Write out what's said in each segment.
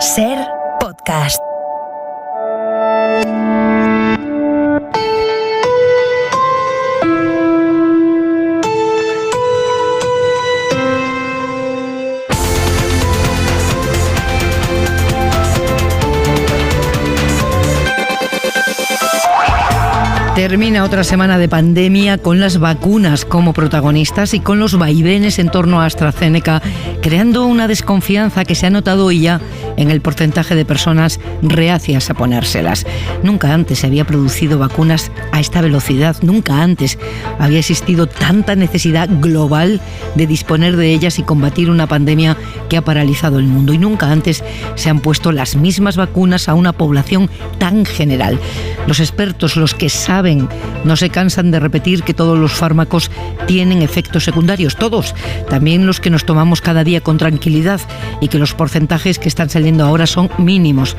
Ser Podcast. Termina otra semana de pandemia con las vacunas como protagonistas y con los vaivenes en torno a AstraZeneca, creando una desconfianza que se ha notado hoy ya en el porcentaje de personas reacias a ponérselas. Nunca antes se había producido vacunas a esta velocidad, nunca antes había existido tanta necesidad global de disponer de ellas y combatir una pandemia que ha paralizado el mundo, y nunca antes se han puesto las mismas vacunas a una población tan general. Los expertos, los que saben, no se cansan de repetir que todos los fármacos tienen efectos secundarios, todos, también los que nos tomamos cada día con tranquilidad, y que los porcentajes que están saliendo ahora son mínimos,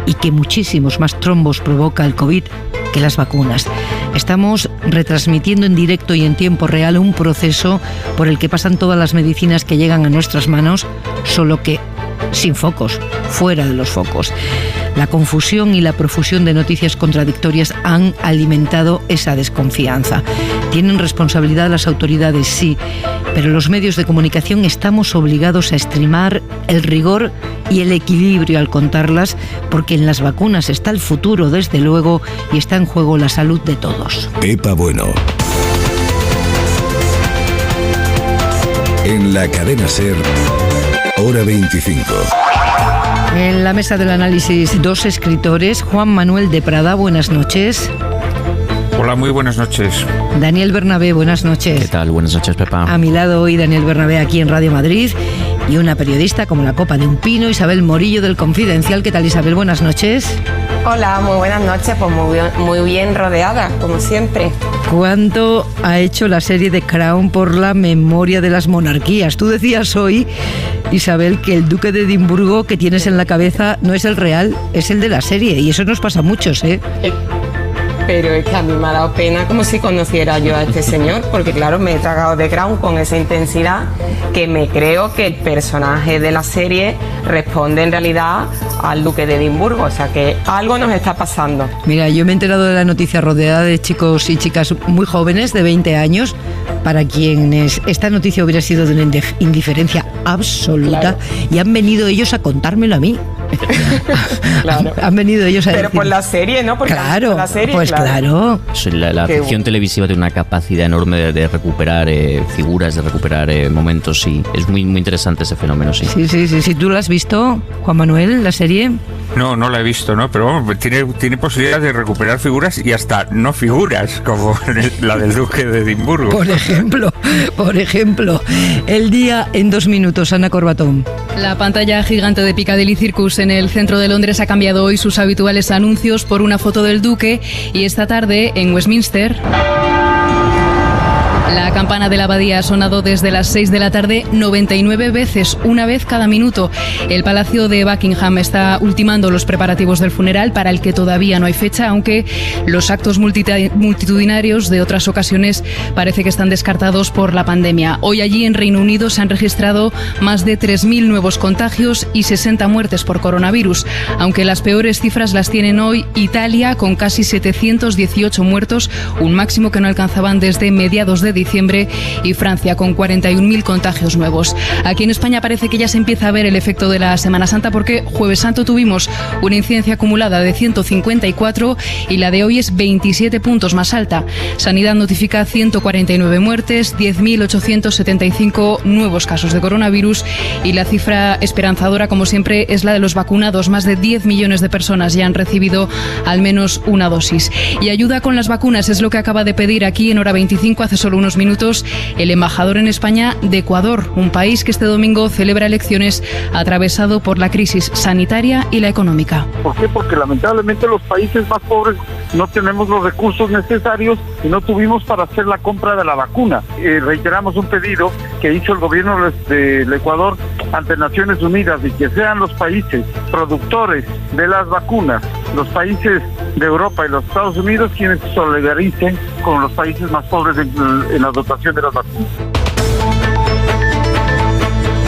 y que muchísimos más trombos provoca el COVID que las vacunas. Estamos retransmitiendo en directo y en tiempo real un proceso por el que pasan todas las medicinas que llegan a nuestras manos, solo que sin focos, fuera de los focos. La confusión y la profusión de noticias contradictorias han alimentado esa desconfianza. ¿Tienen responsabilidad las autoridades? Sí, pero los medios de comunicación estamos obligados a extremar el rigor y el equilibrio al contarlas, porque en las vacunas está el futuro, desde luego, y está en juego la salud de todos. Pepa Bueno. En la cadena SER, hora 25. En la mesa del análisis, dos escritores. Juan Manuel de Prada, buenas noches. Hola, muy buenas noches. Daniel Bernabé, buenas noches. ¿Qué tal? Buenas noches, Pepa. A mi lado hoy Daniel Bernabé, aquí en Radio Madrid, y una periodista como la copa de un pino, Isabel Morillo del Confidencial. ¿Qué tal, Isabel? Buenas noches. Hola, muy buenas noches. Pues muy bien rodeada, como siempre. ¿Cuánto ha hecho la serie The Crown por la memoria de las monarquías? Tú decías hoy, Isabel, que el duque de Edimburgo que tienes en la cabeza no es el real, es el de la serie, y eso nos pasa a muchos, ¿eh? Pero es que a mí me ha dado pena como si conociera yo a este señor, porque claro, me he tragado The Crown con esa intensidad que me creo que el personaje de la serie responde en realidad al duque de Edimburgo, o sea que algo nos está pasando. Mira, yo me he enterado de la noticia rodeada de chicos y chicas muy jóvenes, de 20 años, para quienes esta noticia hubiera sido de una indiferencia absoluta, claro. Y han venido ellos a contármelo a mí. Claro. Han venido ellos a Pero decir, por la serie, ¿no? Porque claro, la serie, pues claro. La ficción televisiva tiene una capacidad enorme de recuperar figuras, de recuperar momentos, y es muy, muy interesante ese fenómeno, sí. Sí. ¿Tú lo has visto, Juan Manuel, la serie? No la he visto, ¿no? Pero vamos, tiene posibilidad de recuperar figuras y hasta no figuras, como la del duque de Edimburgo. Por ejemplo, el día en 2 minutos, Ana Corbatón. La pantalla gigante de Piccadilly Circus en el centro de Londres ha cambiado hoy sus habituales anuncios por una foto del duque, y esta tarde en Westminster la campana de la abadía ha sonado desde las 6 de la tarde 99 veces, una vez cada minuto. El Palacio de Buckingham está ultimando los preparativos del funeral, para el que todavía no hay fecha, aunque los actos multitudinarios de otras ocasiones parece que están descartados por la pandemia. Hoy allí en Reino Unido se han registrado más de 3.000 nuevos contagios y 60 muertes por coronavirus, aunque las peores cifras las tienen hoy Italia, con casi 718 muertos, un máximo que no alcanzaban desde mediados de diciembre, y Francia con 41.000 contagios nuevos. Aquí en España parece que ya se empieza a ver el efecto de la Semana Santa, porque Jueves Santo tuvimos una incidencia acumulada de 154 y la de hoy es 27 puntos más alta. Sanidad notifica 149 muertes, 10.875 nuevos casos de coronavirus, y la cifra esperanzadora, como siempre, es la de los vacunados. Más de 10 millones de personas ya han recibido al menos una dosis. Y ayuda con las vacunas es lo que acaba de pedir aquí en Hora 25, hace solo unos minutos, el embajador en España de Ecuador, un país que este domingo celebra elecciones atravesado por la crisis sanitaria y la económica. ¿Por qué? Porque lamentablemente los países más pobres no tenemos los recursos necesarios y no tuvimos para hacer la compra de la vacuna. Reiteramos un pedido que hizo el gobierno del Ecuador ante Naciones Unidas, y que sean los países productores de las vacunas, los países de Europa y los Estados Unidos, quienes se solidaricen con los países más pobres en la dotación de las vacunas.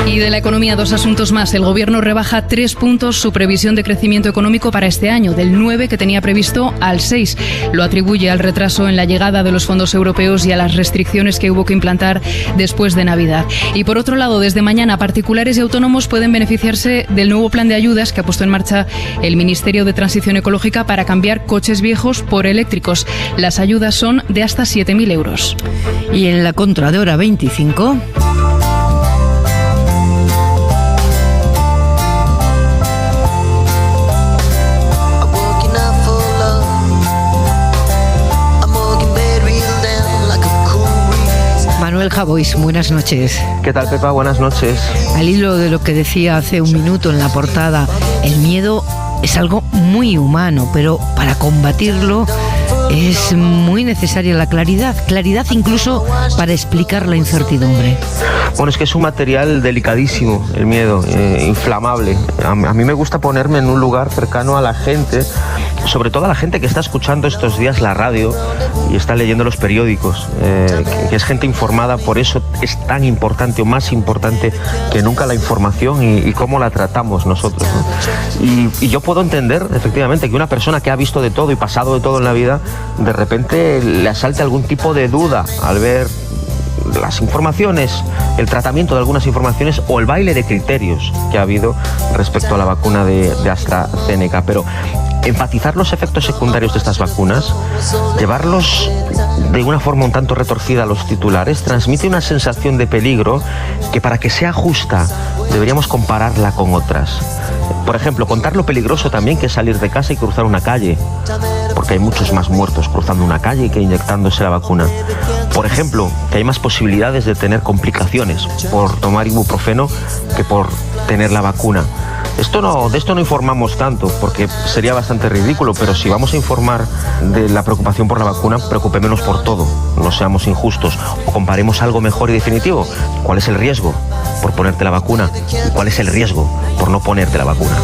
Y de la economía, dos asuntos más. El Gobierno rebaja 3 puntos su previsión de crecimiento económico para este año, del 9 que tenía previsto al 6. Lo atribuye al retraso en la llegada de los fondos europeos y a las restricciones que hubo que implantar después de Navidad. Y por otro lado, desde mañana, particulares y autónomos pueden beneficiarse del nuevo plan de ayudas que ha puesto en marcha el Ministerio de Transición Ecológica para cambiar coches viejos por eléctricos. Las ayudas son de hasta 7.000 euros. Y en la contra de hora 25... Manuel Javois, buenas noches. ¿Qué tal, Pepa? Buenas noches. Al hilo de lo que decía hace un minuto en la portada, el miedo es algo muy humano, pero para combatirlo es muy necesaria la claridad incluso para explicar la incertidumbre. Bueno, es que es un material delicadísimo, el miedo, inflamable. A mí me gusta ponerme en un lugar cercano a la gente, sobre todo a la gente que está escuchando estos días la radio y está leyendo los periódicos, que es gente informada. Por eso es tan importante o más importante que nunca la información y cómo la tratamos nosotros, ¿no? Y yo puedo entender efectivamente que una persona que ha visto de todo y pasado de todo en la vida, de repente le asalte algún tipo de duda al ver las informaciones, el tratamiento de algunas informaciones o el baile de criterios que ha habido respecto a la vacuna de AstraZeneca. Pero enfatizar los efectos secundarios de estas vacunas, llevarlos de una forma un tanto retorcida a los titulares, transmite una sensación de peligro que, para que sea justa, deberíamos compararla con otras. Por ejemplo, contar lo peligroso también que es salir de casa y cruzar una calle, porque hay muchos más muertos cruzando una calle que inyectándose la vacuna. Por ejemplo, que hay más posibilidades de tener complicaciones por tomar ibuprofeno que por tener la vacuna. De esto no informamos tanto, porque sería bastante ridículo, pero si vamos a informar de la preocupación por la vacuna, preocupémonos por todo, no seamos injustos, o comparemos algo mejor y definitivo. ¿Cuál es el riesgo por ponerte la vacuna? ¿Y cuál es el riesgo por no ponerte la vacuna?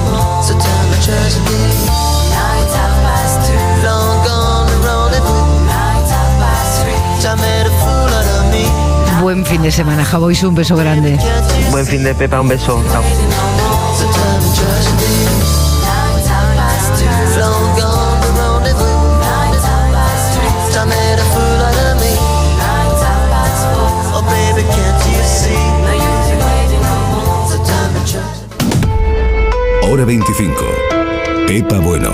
Buen fin de semana, Javois, un beso grande. Buen fin de Pepa, un beso. Chao. Hora 25. Pepa Bueno.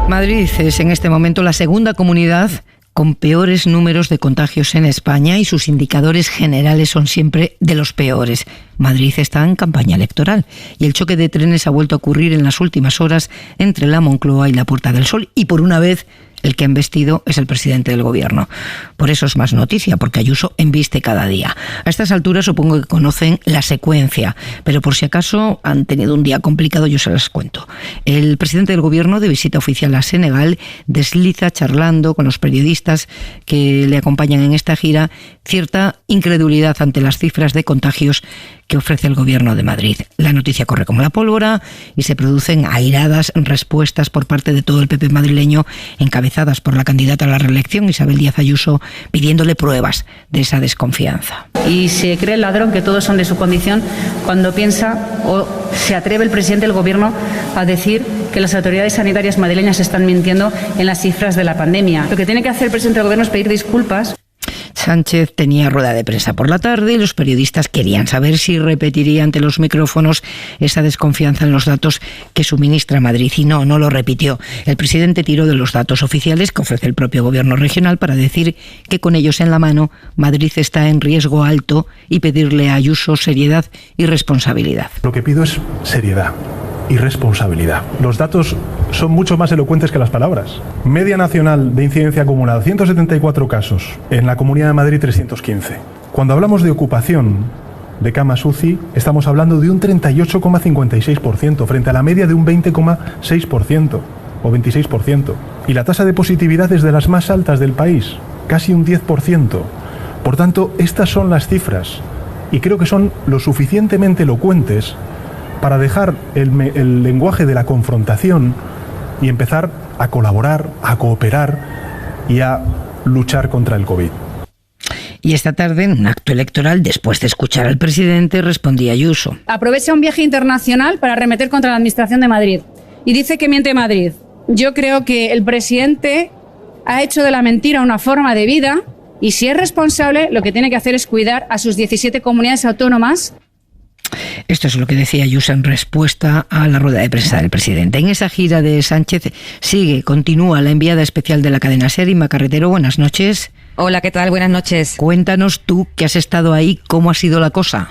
Madrid es en este momento la segunda comunidad con peores números de contagios en España y sus indicadores generales son siempre de los peores. Madrid está en campaña electoral y el choque de trenes ha vuelto a ocurrir en las últimas horas entre la Moncloa y la Puerta del Sol, y por una vez el que ha embestido es el presidente del gobierno. Por eso es más noticia, porque Ayuso embiste cada día. A estas alturas supongo que conocen la secuencia, pero por si acaso han tenido un día complicado, yo se las cuento. El presidente del gobierno, de visita oficial a Senegal, desliza charlando con los periodistas que le acompañan en esta gira cierta incredulidad ante las cifras de contagios que ofrece el gobierno de Madrid. La noticia corre como la pólvora y se producen airadas respuestas por parte de todo el PP madrileño, encabezadas por la candidata a la reelección, Isabel Díaz Ayuso, pidiéndole pruebas de esa desconfianza. Y se cree el ladrón que todos son de su condición cuando piensa o se atreve el presidente del gobierno a decir que las autoridades sanitarias madrileñas están mintiendo en las cifras de la pandemia. Lo que tiene que hacer el presidente del gobierno es pedir disculpas. Sánchez tenía rueda de prensa por la tarde y los periodistas querían saber si repetiría ante los micrófonos esa desconfianza en los datos que suministra Madrid. Y no lo repitió. El presidente tiró de los datos oficiales que ofrece el propio gobierno regional para decir que con ellos en la mano Madrid está en riesgo alto y pedirle a Ayuso seriedad y responsabilidad. Lo que pido es seriedad y responsabilidad. Los datos son mucho más elocuentes que las palabras. Media nacional de incidencia acumulada, 174 casos. En la Comunidad de Madrid, 315. Cuando hablamos de ocupación de camas UCI, estamos hablando de un 38,56% frente a la media de un 20,6% o 26%. Y la tasa de positividad es de las más altas del país, casi un 10%. Por tanto, estas son las cifras y creo que son lo suficientemente elocuentes para dejar el lenguaje de la confrontación y empezar a colaborar, a cooperar y a luchar contra el COVID. Y esta tarde, en un acto electoral, después de escuchar al presidente, respondía Ayuso. Aprovecha un viaje internacional para arremeter contra la Administración de Madrid. Y dice que miente Madrid. Yo creo que el presidente ha hecho de la mentira una forma de vida y si es responsable, lo que tiene que hacer es cuidar a sus 17 comunidades autónomas. Esto es lo que decía Ayuso en respuesta a la rueda de prensa del presidente. En esa gira de Sánchez continúa la enviada especial de la cadena SER, Inma Carretero. Buenas noches. Hola, ¿qué tal? Buenas noches. Cuéntanos tú, que has estado ahí, ¿cómo ha sido la cosa?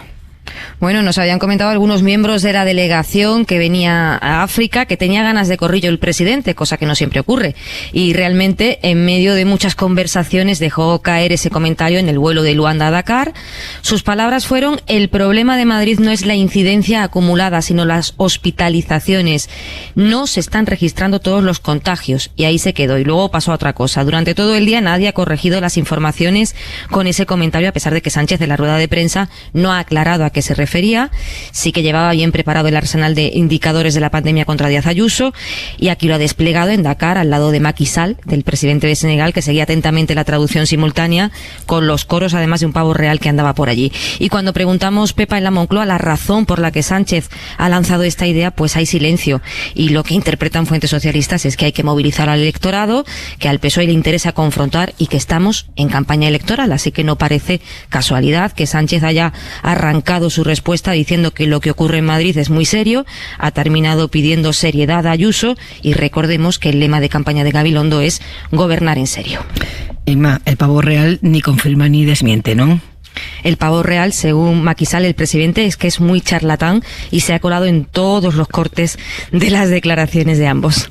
Bueno, nos habían comentado algunos miembros de la delegación que venía a África que tenía ganas de corrillo el presidente, cosa que no siempre ocurre. Y realmente, en medio de muchas conversaciones, dejó caer ese comentario en el vuelo de Luanda a Dakar. Sus palabras fueron: el problema de Madrid no es la incidencia acumulada, sino las hospitalizaciones. No se están registrando todos los contagios. Y ahí se quedó. Y luego pasó a otra cosa. Durante todo el día nadie ha corregido las informaciones con ese comentario, a pesar de que Sánchez, en la rueda de prensa, no ha aclarado a qué se refería. Sí que llevaba bien preparado el arsenal de indicadores de la pandemia contra Díaz Ayuso, y aquí lo ha desplegado en Dakar, al lado de Macky Sall, del presidente de Senegal, que seguía atentamente la traducción simultánea, con los coros, además de un pavo real que andaba por allí. Y cuando preguntamos, Pepa, en la Moncloa, la razón por la que Sánchez ha lanzado esta idea, pues hay silencio. Y lo que interpretan fuentes socialistas es que hay que movilizar al electorado, que al PSOE le interesa confrontar y que estamos en campaña electoral. Así que no parece casualidad que Sánchez haya arrancado su respuesta diciendo que lo que ocurre en Madrid es muy serio, ha terminado pidiendo seriedad a Ayuso, y recordemos que el lema de campaña de Gabilondo es gobernar en serio. Emma, el pavo real ni confirma ni desmiente, ¿no? El pavo real, según Macky Sall, el presidente, es que es muy charlatán y se ha colado en todos los cortes de las declaraciones de ambos.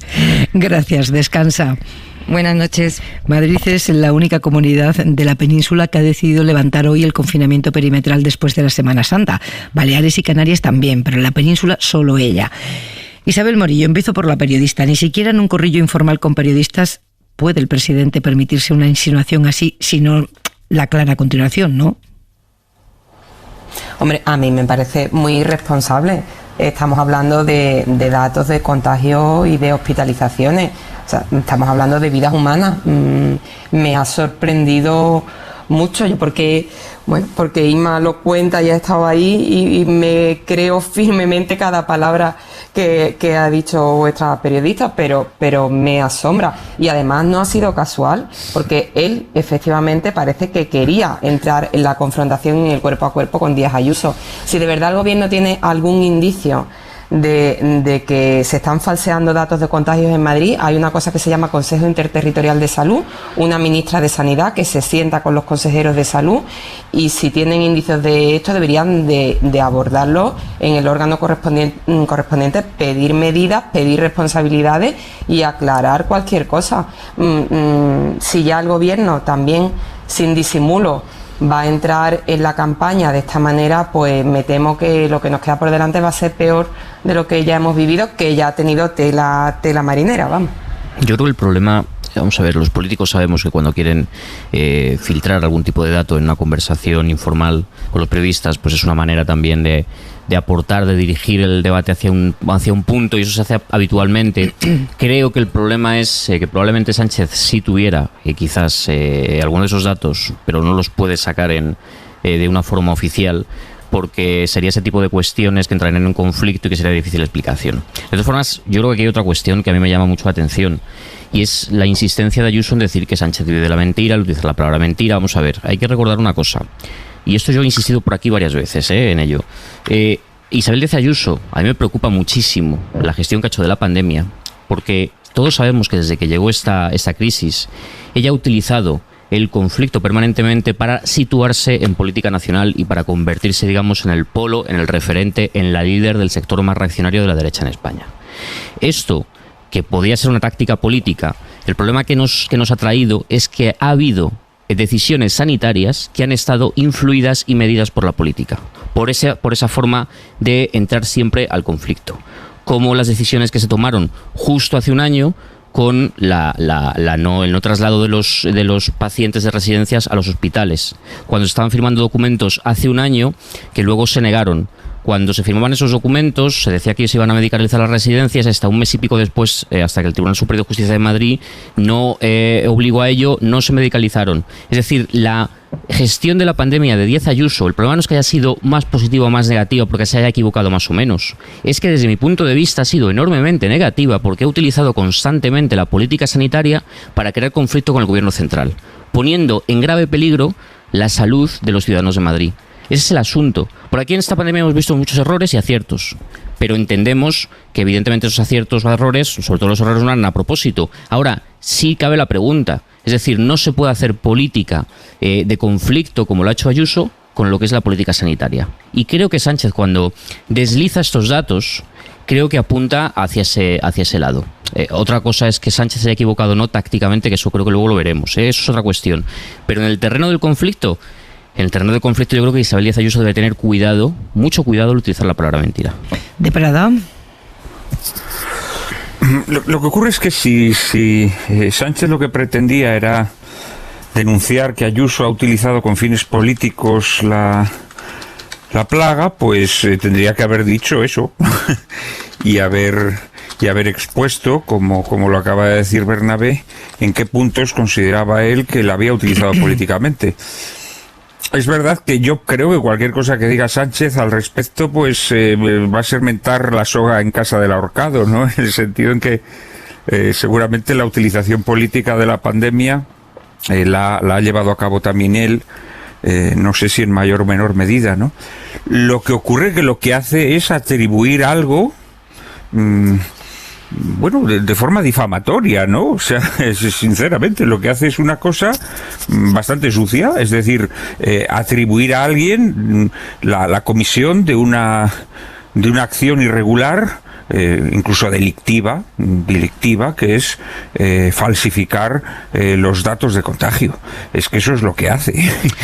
Gracias, descansa. Buenas noches. Madrid es la única comunidad de la península que ha decidido levantar hoy el confinamiento perimetral después de la Semana Santa. Baleares y Canarias también, pero en la península solo ella. Isabel Morillo, empiezo por la periodista. Ni siquiera en un corrillo informal con periodistas puede el presidente permitirse una insinuación así, sino la clara a continuación, ¿no? Hombre, a mí me parece muy irresponsable. Estamos hablando de datos de contagio y de hospitalizaciones. O sea, estamos hablando de vidas humanas. Me ha sorprendido mucho, porque Inma lo cuenta y ha estado ahí, y me creo firmemente cada palabra que ha dicho vuestra periodista, pero me asombra. Y además no ha sido casual, porque él efectivamente parece que quería entrar en la confrontación en el cuerpo a cuerpo con Díaz Ayuso. Si de verdad el gobierno tiene algún indicio de que se están falseando datos de contagios en Madrid, hay una cosa que se llama Consejo Interterritorial de Salud, una ministra de Sanidad que se sienta con los consejeros de salud, y si tienen indicios de esto deberían de abordarlo en el órgano correspondiente, pedir medidas, pedir responsabilidades y aclarar cualquier cosa. Si ya el gobierno también, sin disimulo, va a entrar en la campaña de esta manera, pues me temo que lo que nos queda por delante va a ser peor de lo que ya hemos vivido, que ya ha tenido tela marinera, vamos. Yo creo que el problema, vamos a ver, los políticos sabemos que cuando quieren filtrar algún tipo de dato en una conversación informal con los periodistas, pues es una manera también de aportar, de dirigir el debate hacia un punto, y eso se hace habitualmente. Creo que el problema es que probablemente Sánchez sí tuviera quizás algunos de esos datos, pero no los puede sacar de una forma oficial, porque sería ese tipo de cuestiones que entrarían en un conflicto y que sería de difícil explicación. De todas formas, yo creo que aquí hay otra cuestión que a mí me llama mucho la atención, y es la insistencia de Ayuso en decir que Sánchez vive de la mentira, al utilizar la palabra mentira. Vamos a ver, hay que recordar una cosa, y esto yo he insistido por aquí varias veces en ello. Isabel Díaz Ayuso, a mí me preocupa muchísimo la gestión que ha hecho de la pandemia, porque todos sabemos que desde que llegó esta crisis, ella ha utilizado el conflicto permanentemente para situarse en política nacional y para convertirse, digamos, en el polo, en el referente, en la líder del sector más reaccionario de la derecha en España. Esto, que podía ser una táctica política, el problema que nos ha traído es que ha habido decisiones sanitarias que han estado influidas y medidas por la política, por esa forma de entrar siempre al conflicto, como las decisiones que se tomaron justo hace un año con el no traslado de los pacientes de residencias a los hospitales, cuando se estaban firmando documentos hace un año que luego se negaron cuando se firmaban esos documentos se decía que se iban a medicalizar las residencias, hasta un mes y pico después, hasta que el Tribunal Superior de Justicia de Madrid no obligó a ello, no se medicalizaron. Es decir, la gestión de la pandemia de Díaz Ayuso, el problema no es que haya sido más positiva o más negativa porque se haya equivocado más o menos, es que desde mi punto de vista ha sido enormemente negativa porque ha utilizado constantemente la política sanitaria para crear conflicto con el gobierno central, poniendo en grave peligro la salud de los ciudadanos de Madrid. Ese es el asunto. Por aquí en esta pandemia hemos visto muchos errores y aciertos, pero entendemos que evidentemente esos aciertos o errores, sobre todo los errores, no eran a propósito. Ahora, sí cabe la pregunta, es decir, no se puede hacer política de conflicto como lo ha hecho Ayuso con lo que es la política sanitaria. Y creo que Sánchez, cuando desliza estos datos, creo que apunta hacia ese lado. Otra cosa es que Sánchez se haya equivocado o no tácticamente, que eso creo que luego lo veremos, eso es otra cuestión. Pero en el terreno del conflicto, yo creo que Isabel Díaz Ayuso debe tener cuidado, mucho cuidado al utilizar la palabra mentira. ¿De Prada? Lo que ocurre es que si Sánchez lo que pretendía era denunciar que Ayuso ha utilizado con fines políticos la plaga, pues tendría que haber dicho eso y haber expuesto, como lo acaba de decir Bernabé, en qué puntos consideraba él que la había utilizado políticamente. Es verdad que yo creo que cualquier cosa que diga Sánchez al respecto, pues va a ser mentar la soga en casa del ahorcado, ¿no? En el sentido en que seguramente la utilización política de la pandemia la ha llevado a cabo también él, no sé si en mayor o menor medida, ¿no? Lo que ocurre es que lo que hace es atribuir algo, de forma difamatoria, ¿no? O sea, sinceramente, lo que hace es una cosa bastante sucia, es decir, atribuir a alguien la comisión de una acción irregular, incluso delictiva, que es falsificar los datos de contagio. Es que eso es lo que hace.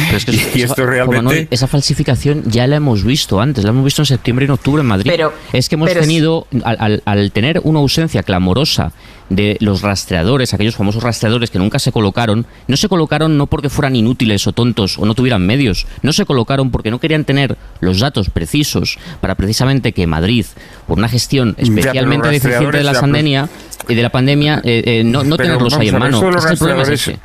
Pero es que y esto realmente... esa falsificación ya la hemos visto antes, la hemos visto en septiembre y en octubre en Madrid. Es que hemos tenido, al tener una ausencia clamorosa de los rastreadores, aquellos famosos rastreadores que nunca se colocaron, no se colocaron no porque fueran inútiles o tontos o no tuvieran medios, no se colocaron porque no querían tener los datos precisos para precisamente que Madrid, por una gestión especialmente deficiente de la pandemia, no tenerlos ahí en mano. Es que el problema es ese.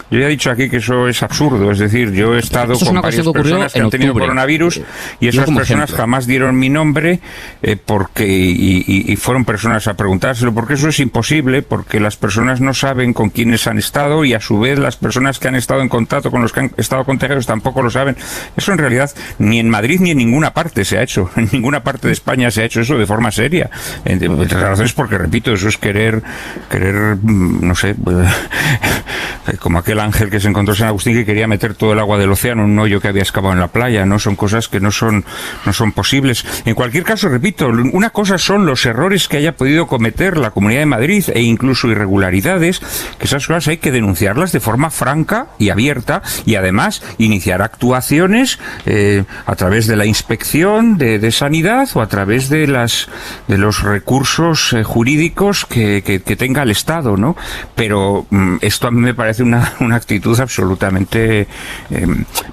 Yo ya he dicho aquí que eso es absurdo, es decir, yo he estado con varias personas que han tenido coronavirus y esas personas jamás dieron mi nombre y fueron personas a preguntárselo, porque eso es imposible, porque las personas no saben con quiénes han estado y a su vez las personas que han estado en contacto con los que han estado contagiados tampoco lo saben. Eso en realidad ni en Madrid ni en ninguna parte se ha hecho, en ninguna parte de España se ha hecho eso de forma seria. Entre las razones porque, repito, eso es querer, no sé, como aquel ángel que se encontró en San Agustín que quería meter todo el agua del océano en un hoyo que había excavado en la playa, ¿no? Son cosas que no son posibles. En cualquier caso, repito, una cosa son los errores que haya podido cometer la Comunidad de Madrid e incluso irregularidades, que esas cosas hay que denunciarlas de forma franca y abierta y además iniciar actuaciones a través de la inspección de sanidad o a través de los recursos jurídicos que tenga el Estado, ¿no? Pero esto a mí me parece una actitud absolutamente,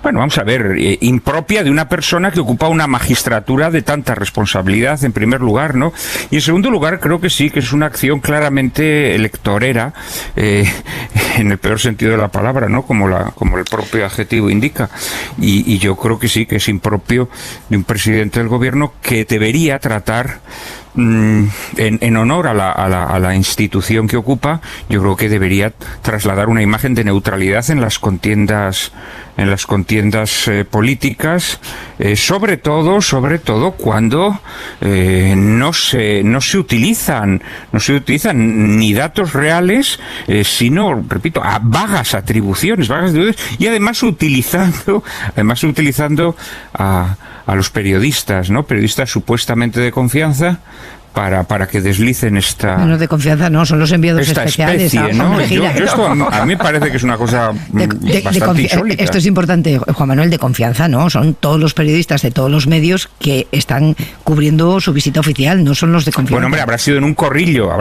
vamos a ver, impropia de una persona que ocupa una magistratura de tanta responsabilidad, en primer lugar, ¿no? Y en segundo lugar, creo que sí, que es una acción claramente electorera, en el peor sentido de la palabra, ¿no? Como el propio adjetivo indica. Y yo creo que sí, que es impropio de un presidente del gobierno que debería tratar en honor a la institución que ocupa. Yo creo que debería trasladar una imagen de neutralidad en las contiendas políticas, sobre todo cuando no se utilizan ni datos reales, sino, repito, a vagas atribuciones, y además utilizando a los periodistas, ¿no? Periodistas supuestamente de confianza, para que deslicen esta... Bueno, de confianza no, son los enviados especiales. Especie, ¿no? Esto a mí me parece que es una cosa bastante insólita. Esto es importante, Juan Manuel, de confianza, ¿no? Son todos los periodistas de todos los medios que están cubriendo su visita oficial, no son los de confianza. Bueno, hombre, habrá sido en un corrillo,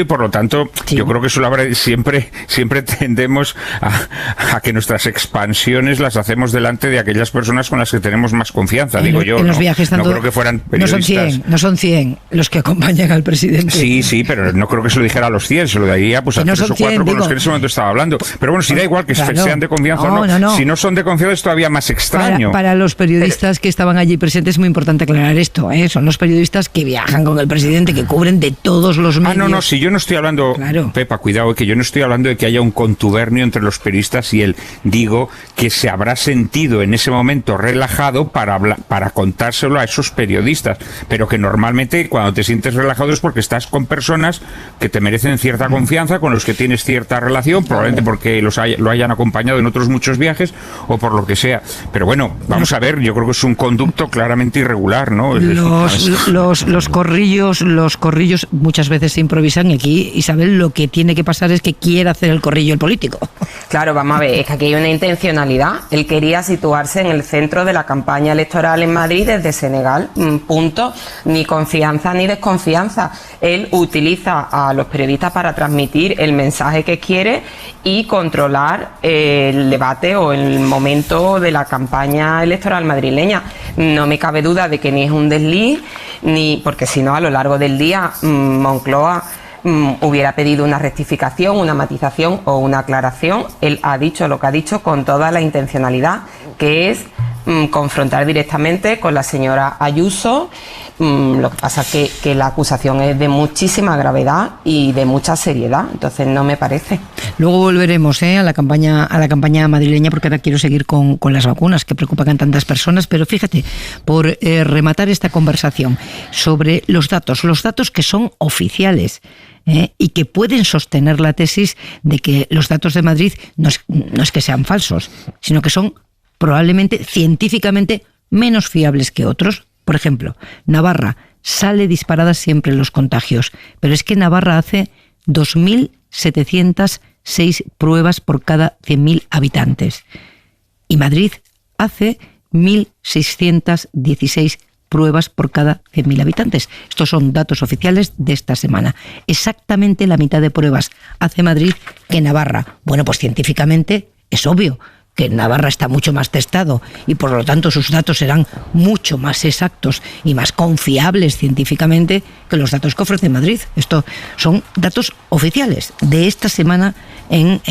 y por lo tanto yo creo que eso siempre tendemos a que nuestras expansiones las hacemos delante de aquellas personas con las que tenemos más confianza, digo yo. En los viajes no creo que fueran periodistas. No son 100 los que acompañan al presidente. Sí, pero no creo que se lo dijera a los 100, se lo daría pues a 3 o 4 con los que en ese momento estaba hablando. Pero bueno, si da igual que sean de confianza o no. Si no son de confianza es todavía más extraño. Para los periodistas que estaban allí presentes es muy importante aclarar esto, ¿eh? Son los periodistas que viajan con el presidente, que cubren de todos los medios. No, si yo no estoy hablando, claro. Pepa, cuidado, que yo no estoy hablando de que haya un contubernio entre los periodistas y él. Digo que se habrá sentido en ese momento relajado para contárselo a esos periodistas, pero que normalmente cuando te sientes relajado es porque estás con personas que te merecen cierta confianza, con los que tienes cierta relación, probablemente porque lo hayan acompañado en otros muchos viajes o por lo que sea. Pero bueno, vamos a ver, yo creo que es un conducto claramente irregular, ¿no? Los corrillos muchas veces se improvisan, y aquí, Isabel, lo que tiene que pasar es que quiera hacer el corrillo el político. Claro, vamos a ver, es que aquí hay una intencionalidad. Él quería situarse en el centro de la campaña electoral en Madrid desde Senegal, punto. Ni confianza ni desconfianza. Él utiliza a los periodistas para transmitir el mensaje que quiere y controlar el debate o el momento de la campaña electoral madrileña. No me cabe duda de que ni es un desliz, ni porque si no, a lo largo del día Moncloa hubiera pedido una rectificación, una matización o una aclaración. Él ha dicho lo que ha dicho con toda la intencionalidad, que es confrontar directamente con la señora Ayuso. Lo que pasa es que la acusación es de muchísima gravedad y de mucha seriedad, entonces no me parece. Luego volveremos a la campaña madrileña, porque ahora quiero seguir con las vacunas que preocupan a tantas personas, pero fíjate, por rematar esta conversación sobre los datos que son oficiales, y que pueden sostener la tesis de que los datos de Madrid no es que sean falsos, sino que son probablemente científicamente menos fiables que otros. Por ejemplo, Navarra sale disparada siempre en los contagios, pero es que Navarra hace 2.706 pruebas por cada 100.000 habitantes y Madrid hace 1.616 pruebas por cada 100.000 habitantes. Estos son datos oficiales de esta semana. Exactamente la mitad de pruebas hace Madrid que Navarra. Bueno, pues científicamente es obvio que Navarra está mucho más testado y por lo tanto sus datos serán mucho más exactos y más confiables científicamente que los datos que ofrece Madrid. Estos son datos oficiales de esta semana en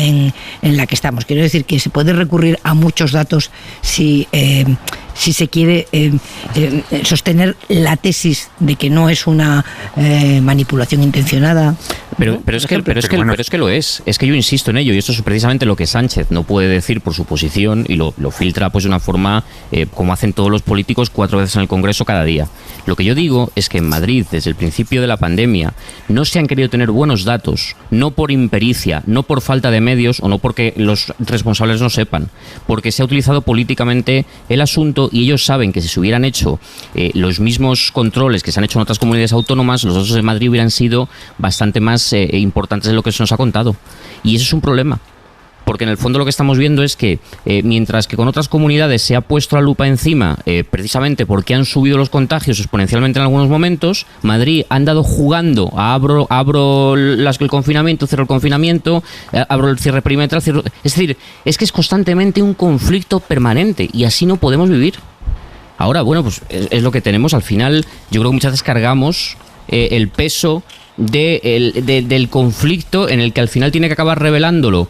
la que estamos. Quiero decir que se puede recurrir a muchos datos si se quiere sostener la tesis de que no es una manipulación intencionada. Pero es que lo es. Es que yo insisto en ello, y esto es precisamente lo que Sánchez no puede decir por su posición y lo filtra pues de una forma como hacen todos los políticos 4 veces en el Congreso cada día. Lo que yo digo es que en Madrid, desde el principio de la pandemia, no se han querido tener buenos datos, no por impericia, no por falta de medios o no porque los responsables no sepan, porque se ha utilizado políticamente el asunto y ellos saben que si se hubieran hecho los mismos controles que se han hecho en otras comunidades autónomas, los datos de Madrid hubieran sido bastante más importantes de lo que se nos ha contado. Y eso es un problema. Porque en el fondo lo que estamos viendo es que mientras que con otras comunidades se ha puesto la lupa encima precisamente porque han subido los contagios exponencialmente en algunos momentos, Madrid ha andado jugando a abro el confinamiento, cierro el confinamiento, abro el cierre perimetral, cierro... Es decir, es que es constantemente un conflicto permanente y así no podemos vivir. Ahora, bueno, pues es lo que tenemos. Al final yo creo que muchas veces cargamos el peso del conflicto en el que al final tiene que acabar revelándolo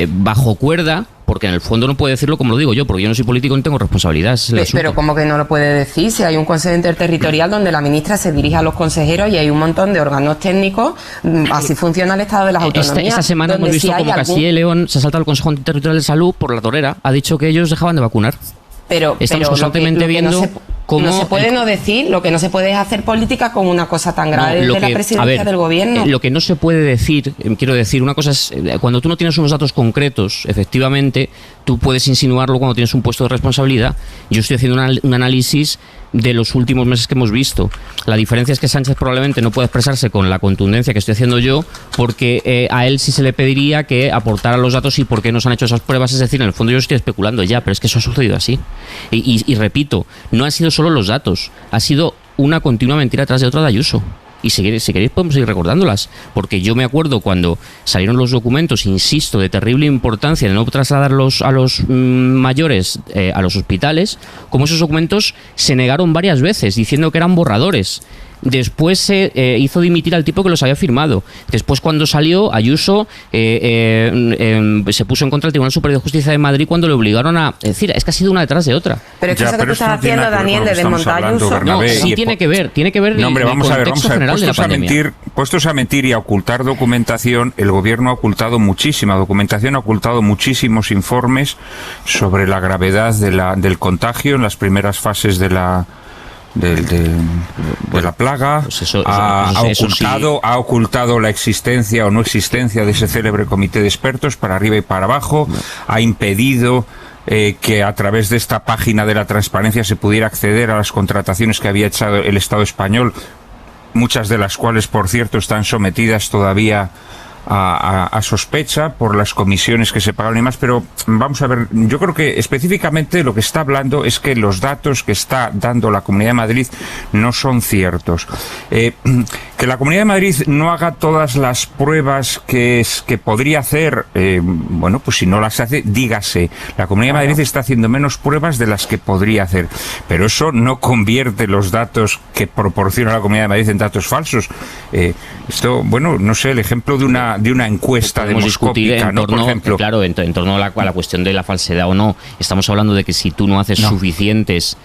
bajo cuerda, porque en el fondo no puede decirlo como lo digo yo, porque yo no soy político, no tengo responsabilidad. Pero ¿cómo que no lo puede decir? Si hay un consejo interterritorial donde la ministra se dirige a los consejeros y hay un montón de órganos técnicos, así funciona el Estado de las autonomías. Esta semana hemos visto como Castilla y León se ha saltado el Consejo Interterritorial de Salud por la torera, ha dicho que ellos dejaban de vacunar. Estamos constantemente viendo cómo... No se puede no decir, lo que no se puede es hacer política con una cosa tan grave desde la presidencia del gobierno. Lo que no se puede decir, quiero decir, una cosa es, cuando tú no tienes unos datos concretos, efectivamente, tú puedes insinuarlo cuando tienes un puesto de responsabilidad. Yo estoy haciendo un análisis de los últimos meses que hemos visto. La diferencia es que Sánchez probablemente no puede expresarse con la contundencia que estoy haciendo yo, porque a él sí se le pediría que aportara los datos y por qué no se han hecho esas pruebas. Es decir, en el fondo yo estoy especulando ya, pero es que eso ha sucedido así. Y repito, no han sido solo los datos, ha sido una continua mentira tras de otra de Ayuso. Y si queréis podemos seguir recordándolas, porque yo me acuerdo cuando salieron los documentos, insisto, de terrible importancia de no trasladarlos a los mayores a los hospitales, como esos documentos se negaron varias veces diciendo que eran borradores. Después se hizo dimitir al tipo que los había firmado. Después, cuando salió, Ayuso se puso en contra del Tribunal Superior de Justicia de Madrid cuando le obligaron a... Es decir, es que ha sido una detrás de otra. Pero es que eso que tú estás haciendo, Daniel, de desmontar Ayuso... No, sí tiene que ver. No, hombre, vamos a ver. Puestos a mentir y a ocultar documentación, el Gobierno ha ocultado muchísima documentación, ha ocultado muchísimos informes sobre la gravedad del contagio en las primeras fases de la plaga, pues ha ocultado la existencia o no existencia de ese célebre comité de expertos para arriba y para abajo, ha impedido que a través de esta página de la transparencia se pudiera acceder a las contrataciones que había hecho el Estado español, muchas de las cuales, por cierto, están sometidas todavía a sospecha por las comisiones que se pagaron y más. Pero vamos a ver, yo creo que específicamente lo que está hablando es que los datos que está dando la Comunidad de Madrid no son ciertos. Que la Comunidad de Madrid no haga todas las pruebas que podría hacer, bueno, pues si no las hace, dígase, la Comunidad de Madrid está haciendo menos pruebas de las que podría hacer, pero eso no convierte los datos que proporciona la Comunidad de Madrid en datos falsos. Esto, bueno, no sé, el ejemplo de una encuesta demoscópica, ¿no? Por ejemplo. Claro, en torno a la cuestión de la falsedad o no, estamos hablando de que si tú no haces suficientes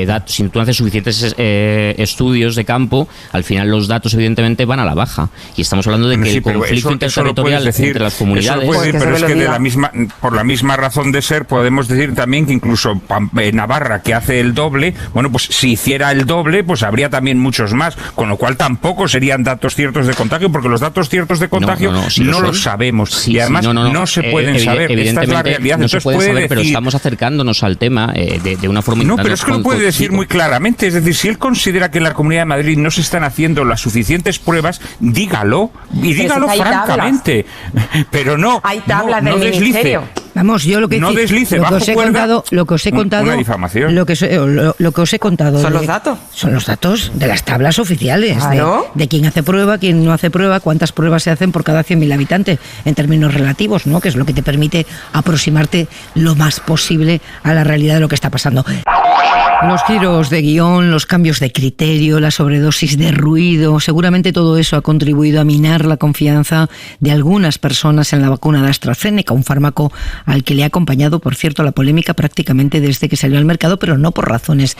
datos, si tú no haces suficientes estudios de campo, al final los datos evidentemente van a la baja. Y estamos hablando de que el conflicto interterritorial entre las comunidades... pero es que por la misma razón de ser, podemos decir también que incluso Navarra, que hace el doble, bueno, pues si hiciera el doble, pues habría también muchos más, con lo cual tampoco serían datos ciertos de contagio, porque los datos ciertos de contagio no los sabemos, y además no se pueden saber. Esta es la realidad. No se puede saber, pero estamos acercándonos al tema de una forma... No, pero es que lo puede decir muy claramente. Es decir, si él considera que en la Comunidad de Madrid no se están haciendo las suficientes pruebas, dígalo, y dígalo francamente. Pero no deslice. Vamos, yo lo que no deslice, lo que os he contado, una difamación. Lo que os he contado son los datos. Son los datos de las tablas oficiales, claro, de quién hace prueba, quién no hace prueba, cuántas pruebas se hacen por cada 100.000 habitantes en términos relativos, ¿no? Que es lo que te permite aproximarte lo más posible a la realidad de lo que está pasando. Los giros de guión, los cambios de criterio, la sobredosis de ruido, seguramente todo eso ha contribuido a minar la confianza de algunas personas en la vacuna de AstraZeneca, un fármaco al que le ha acompañado, por cierto, la polémica prácticamente desde que salió al mercado, pero no por razones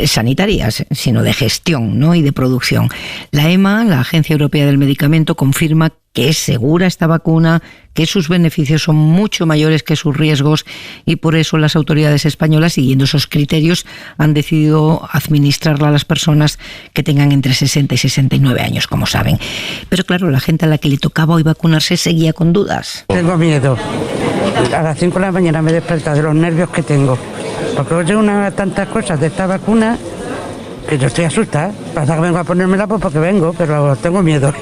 sanitarias, sino de gestión, ¿no? Y de producción. La EMA, la Agencia Europea del Medicamento, confirma que es segura esta vacuna, que sus beneficios son mucho mayores que sus riesgos, y por eso las autoridades españolas, siguiendo esos criterios, han decidido administrarla a las personas que tengan entre 60 y 69 años, como saben. Pero claro, la gente a la que le tocaba hoy vacunarse seguía con dudas. Tengo miedo. A las 5 de la mañana me despierta de los nervios que tengo, porque oye tantas cosas de esta vacuna que yo estoy asustada. Pasa que vengo a ponérmela pues porque vengo, pero tengo miedo.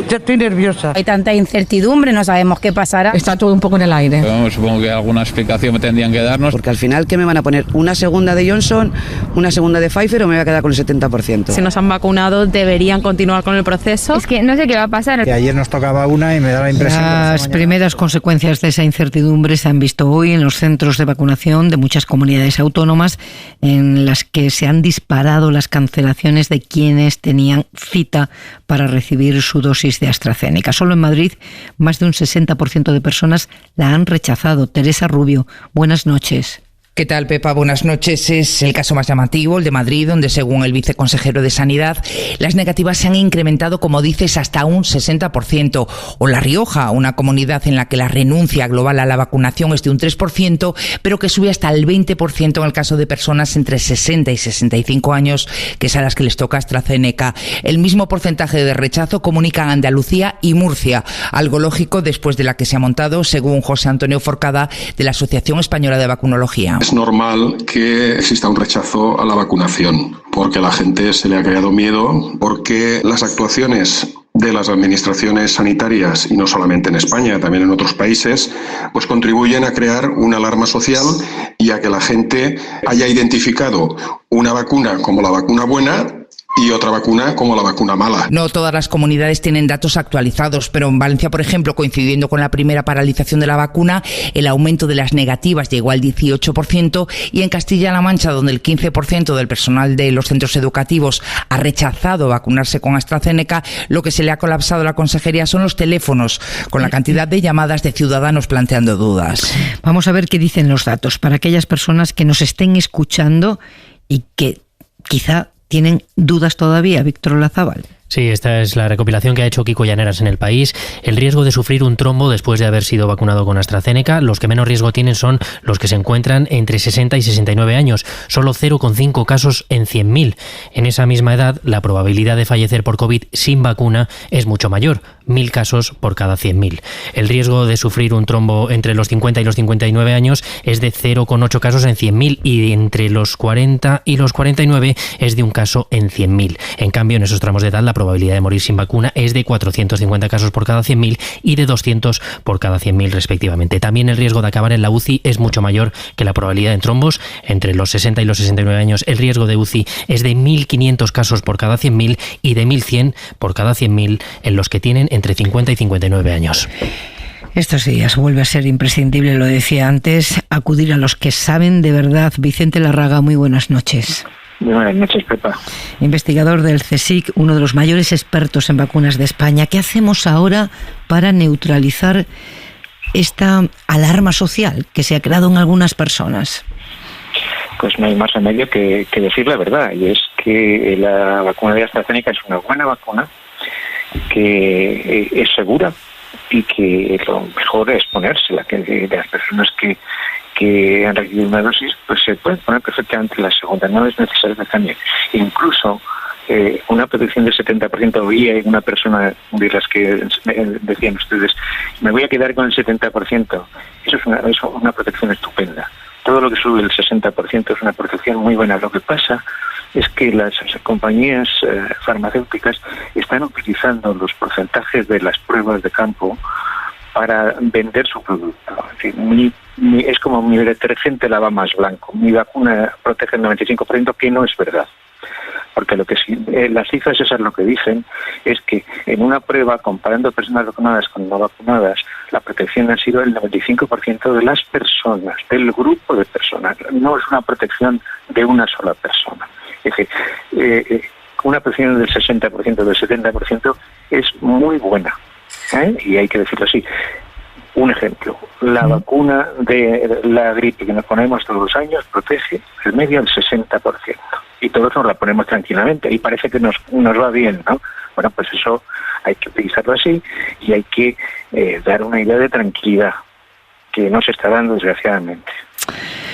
Yo estoy nerviosa. Hay tanta incertidumbre, no sabemos qué pasará. Está todo un poco en el aire. Pero supongo que alguna explicación me tendrían que darnos. Porque al final, ¿qué me van a poner? ¿Una segunda de Johnson, una segunda de Pfizer o me voy a quedar con el 70%? Si nos han vacunado, deberían continuar con el proceso. Es que no sé qué va a pasar. Que ayer nos tocaba una y me da la impresión... Las primeras consecuencias de esa incertidumbre se han visto hoy en los centros de vacunación de muchas comunidades autónomas, en las que se han disparado las cancelaciones de quienes tenían cita para recibir su dosis de AstraZeneca. Solo en Madrid, más de un 60% de personas la han rechazado. Teresa Rubio, buenas noches. ¿Qué tal, Pepa? Buenas noches. Es el caso más llamativo, el de Madrid, donde, según el viceconsejero de Sanidad, las negativas se han incrementado, como dices, hasta un 60%. O La Rioja, una comunidad en la que la renuncia global a la vacunación es de un 3%, pero que sube hasta el 20% en el caso de personas entre 60 y 65 años, que es a las que les toca AstraZeneca. El mismo porcentaje de rechazo comunican Andalucía y Murcia, algo lógico después de la que se ha montado, según José Antonio Forcada, de la Asociación Española de Vacunología. es normal que exista un rechazo a la vacunación, porque a la gente se le ha creado miedo, porque las actuaciones de las administraciones sanitarias, y no solamente en España, también en otros países, pues contribuyen a crear una alarma social y a que la gente haya identificado una vacuna como la vacuna buena y otra vacuna como la vacuna mala. No todas las comunidades tienen datos actualizados, pero en Valencia, por ejemplo, coincidiendo con la primera paralización de la vacuna, el aumento de las negativas llegó al 18%, y en Castilla-La Mancha, donde el 15% del personal de los centros educativos ha rechazado vacunarse con AstraZeneca, lo que se le ha colapsado a la consejería son los teléfonos, con la cantidad de llamadas de ciudadanos planteando dudas. Vamos a ver qué dicen los datos para aquellas personas que nos estén escuchando y que quizá tienen dudas todavía, Víctor Olazábal. Sí, esta es la recopilación que ha hecho Kiko Llaneras en El País. El riesgo de sufrir un trombo después de haber sido vacunado con AstraZeneca. Los que menos riesgo tienen son los que se encuentran entre 60 y 69 años. Solo 0,5 casos en 100.000. En esa misma edad, la probabilidad de fallecer por COVID sin vacuna es mucho mayor. 1.000 casos por cada 100.000. El riesgo de sufrir un trombo entre los 50 y los 59 años es de 0,8 casos en 100.000, y entre los 40 y los 49 es de un caso en 100.000. En cambio, en esos tramos de edad, la probabilidad de morir sin vacuna es de 450 casos por cada 100.000 y de 200 por cada 100.000 respectivamente. También el riesgo de acabar en la UCI es mucho mayor que la probabilidad en trombos. Entre los 60 y los 69 años el riesgo de UCI es de 1.500 casos por cada 100.000 y de 1.100 por cada 100.000 en los que tienen entre 50 y 59 años. Estos días vuelve a ser imprescindible, lo decía antes, acudir a los que saben de verdad. Vicente Larraga, muy buenas noches. Muy buenas noches, Pepa. Investigador del CSIC, uno de los mayores expertos en vacunas de España. ¿Qué hacemos ahora para neutralizar esta alarma social que se ha creado en algunas personas? Pues no hay más remedio que decir la verdad, y es que la vacuna de AstraZeneca es una buena vacuna, que es segura y que lo mejor es ponérsela, que de las personas que han recibido una dosis, pues se pueden poner perfectamente la segunda, no es necesario que cambien. Incluso una protección del 70%, y hay una persona de las que decían ustedes, me voy a quedar con el 70%, eso es una protección estupenda. Todo lo que sube el 60% es una protección muy buena. Lo que pasa es que las compañías farmacéuticas están utilizando los porcentajes de las pruebas de campo para vender su producto. Es decir, es como mi detergente lava más blanco, mi vacuna protege el 95%, que no es verdad. Porque lo que las cifras esas lo que dicen es que en una prueba, comparando personas vacunadas con no vacunadas, la protección ha sido el 95% de las personas, del grupo de personas. No es una protección de una sola persona. Es decir, una protección del 60%, del 70% es muy buena, y hay que decirlo así. Un ejemplo, la vacuna de la gripe que nos ponemos todos los años protege el medio al 60%. Y todos nos la ponemos tranquilamente y parece que nos va bien, ¿no? Bueno, pues eso hay que utilizarlo así y hay que dar una idea de tranquilidad que no se está dando, desgraciadamente.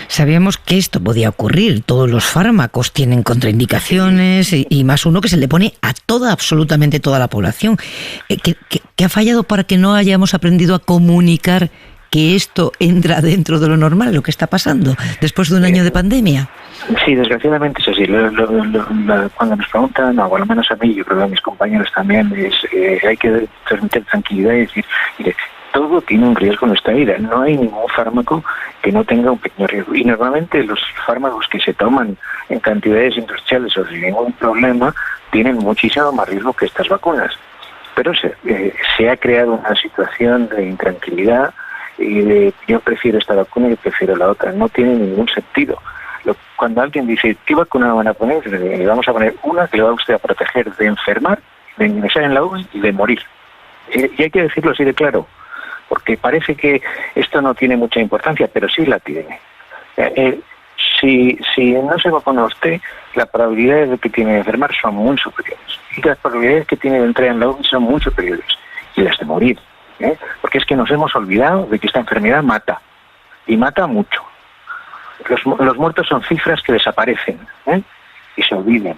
Sabíamos que esto podía ocurrir. Todos los fármacos tienen contraindicaciones y más uno que se le pone a absolutamente toda la población. ¿Qué ha fallado para que no hayamos aprendido a comunicar que esto entra dentro de lo normal, lo que está pasando después de un año de pandemia? Sí, desgraciadamente es así. Cuando nos preguntan, o al menos a mí, yo creo que a mis compañeros también, hay que transmitir tranquilidad y decir, mire, todo tiene un riesgo en esta vida. No hay ningún fármaco que no tenga un pequeño riesgo. Y normalmente los fármacos que se toman en cantidades industriales o sin ningún problema tienen muchísimo más riesgo que estas vacunas. Pero se ha creado una situación de intranquilidad y de yo prefiero esta vacuna y prefiero la otra. No tiene ningún sentido. Cuando alguien dice, ¿qué vacuna van a poner? Le vamos a poner una que le va a usted a proteger de enfermar, de ingresar en la UCI y de morir. Y hay que decirlo así de claro, porque parece que esto no tiene mucha importancia, pero sí la tiene. Si no se vacuna usted, las probabilidades de que tiene de enfermar son muy superiores. Y las probabilidades que tiene de entrar en la UCI son muy superiores. Y las de morir. Porque es que nos hemos olvidado de que esta enfermedad mata. Y mata mucho. Los muertos son cifras que desaparecen y se olvidan.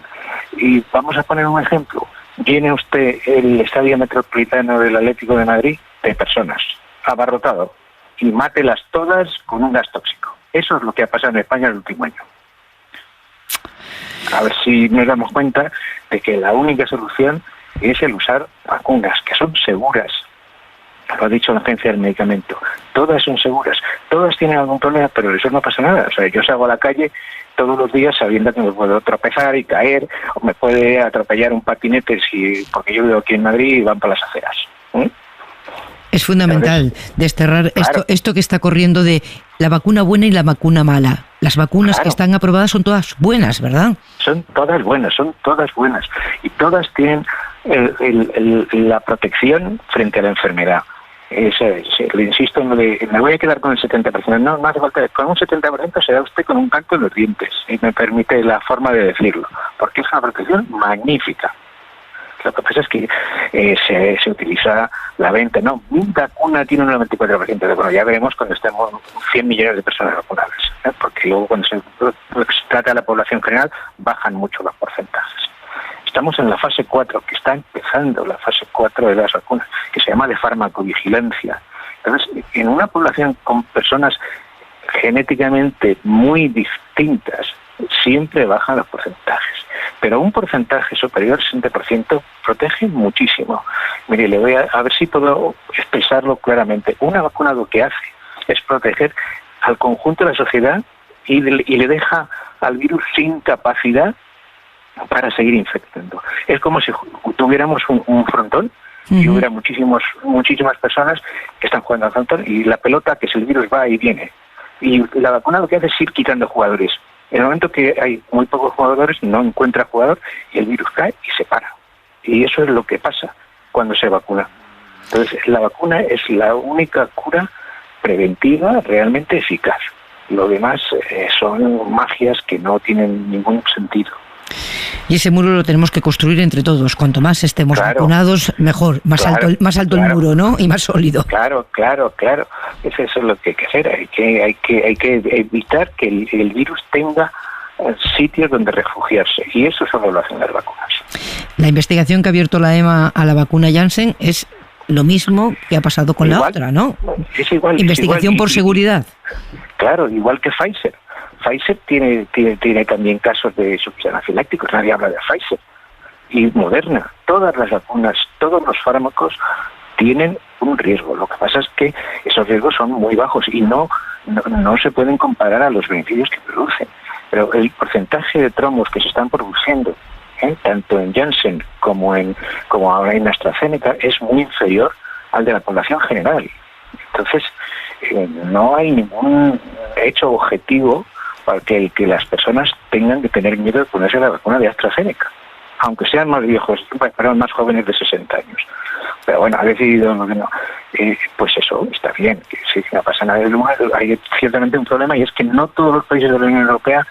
Y vamos a poner un ejemplo. Viene usted el Estadio Metropolitano del Atlético de Madrid de personas, abarrotado, y mátelas todas con un gas tóxico. Eso es lo que ha pasado en España el último año. A ver si nos damos cuenta de que la única solución es el usar vacunas, que son seguras. Lo ha dicho la Agencia del Medicamento. Todas son seguras. Todas tienen algún problema, pero eso no pasa nada. O sea, yo salgo a la calle todos los días sabiendo que me puedo tropezar y caer, o me puede atropellar un patinete porque yo vivo aquí en Madrid y van para las aceras. Es fundamental desterrar esto que está corriendo de la vacuna buena y la vacuna mala. Las vacunas que están aprobadas son todas buenas, ¿verdad? Son todas buenas. Y todas tienen la protección frente a la enfermedad. Le insisto en lo de, me voy a quedar con el 70%. No hace falta, con un 70% se da usted con un canto en los dientes, y me permite la forma de decirlo, porque es una protección magnífica. Lo que pasa es que se utiliza la venta, ¿no? Mi vacuna tiene un 94%, bueno, ya veremos cuando estemos 100 millones de personas vacunadas, ¿eh? Porque luego cuando se trata de la población general bajan mucho los porcentajes. Estamos en la fase 4, que está empezando la fase 4 de las vacunas, que se llama de farmacovigilancia. Entonces, en una población con personas genéticamente muy distintas, siempre bajan los porcentajes. Pero un porcentaje superior al 60% protege muchísimo. Mire, le voy a ver si puedo expresarlo claramente. Una vacuna lo que hace es proteger al conjunto de la sociedad y le deja al virus sin capacidad para seguir infectando. Es como si tuviéramos un frontón y hubiera muchísimas personas que están jugando al frontón, y la pelota, que es el virus, va y viene. Y la vacuna lo que hace es ir quitando jugadores. En el momento que hay muy pocos jugadores, no encuentra jugador y el virus cae y se para. Y eso es lo que pasa cuando se vacuna. Entonces, la vacuna es la única cura preventiva realmente eficaz. Lo demás son magias que no tienen ningún sentido. Y ese muro lo tenemos que construir entre todos. Cuanto más estemos vacunados, mejor. Más alto el muro, ¿no? Y más sólido. Claro. Eso es lo que hay que hacer. Hay que evitar que el virus tenga sitios donde refugiarse. Y eso solo lo hacen las vacunas. La investigación que ha abierto la EMA a la vacuna Janssen es lo mismo que ha pasado con la otra, ¿no? Es igual. Investigación por seguridad. Claro, igual que Pfizer. Pfizer tiene también casos de insuficiencia anafilácticos, nadie habla de Pfizer. Y Moderna, todas las vacunas, todos los fármacos tienen un riesgo. Lo que pasa es que esos riesgos son muy bajos y no se pueden comparar a los beneficios que producen. Pero el porcentaje de trombos que se están produciendo, tanto en Janssen como ahora en AstraZeneca, es muy inferior al de la población general. Entonces, no hay ningún hecho objetivo para que las personas tengan que tener miedo de ponerse la vacuna de AstraZeneca, aunque sean más viejos, más jóvenes de 60 años. Pero bueno, ha decidido que no. Pues eso está bien, que sí, no pasa nada. Hay ciertamente un problema, y es que no todos los países de la Unión Europea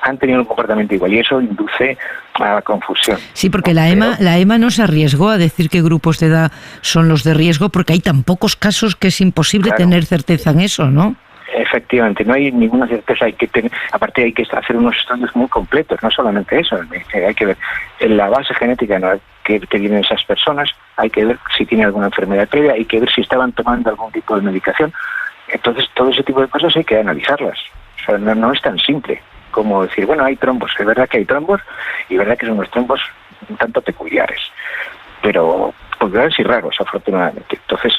han tenido un comportamiento igual, y eso induce a la confusión. Sí, porque la EMA no se arriesgó a decir qué grupos de edad son los de riesgo, porque hay tan pocos casos que es imposible tener certeza en eso, ¿no? Efectivamente, no hay ninguna certeza. Aparte hay que hacer unos estudios muy completos, no solamente eso, hay que ver en la base genética, ¿no?, que tienen esas personas, hay que ver si tienen alguna enfermedad previa, hay que ver si estaban tomando algún tipo de medicación. Entonces, todo ese tipo de cosas hay que analizarlas. O sea, no es tan simple como decir, bueno, hay trombos. Es verdad que hay trombos, y es verdad que son unos trombos un tanto peculiares, pero populares y raros, afortunadamente. Entonces,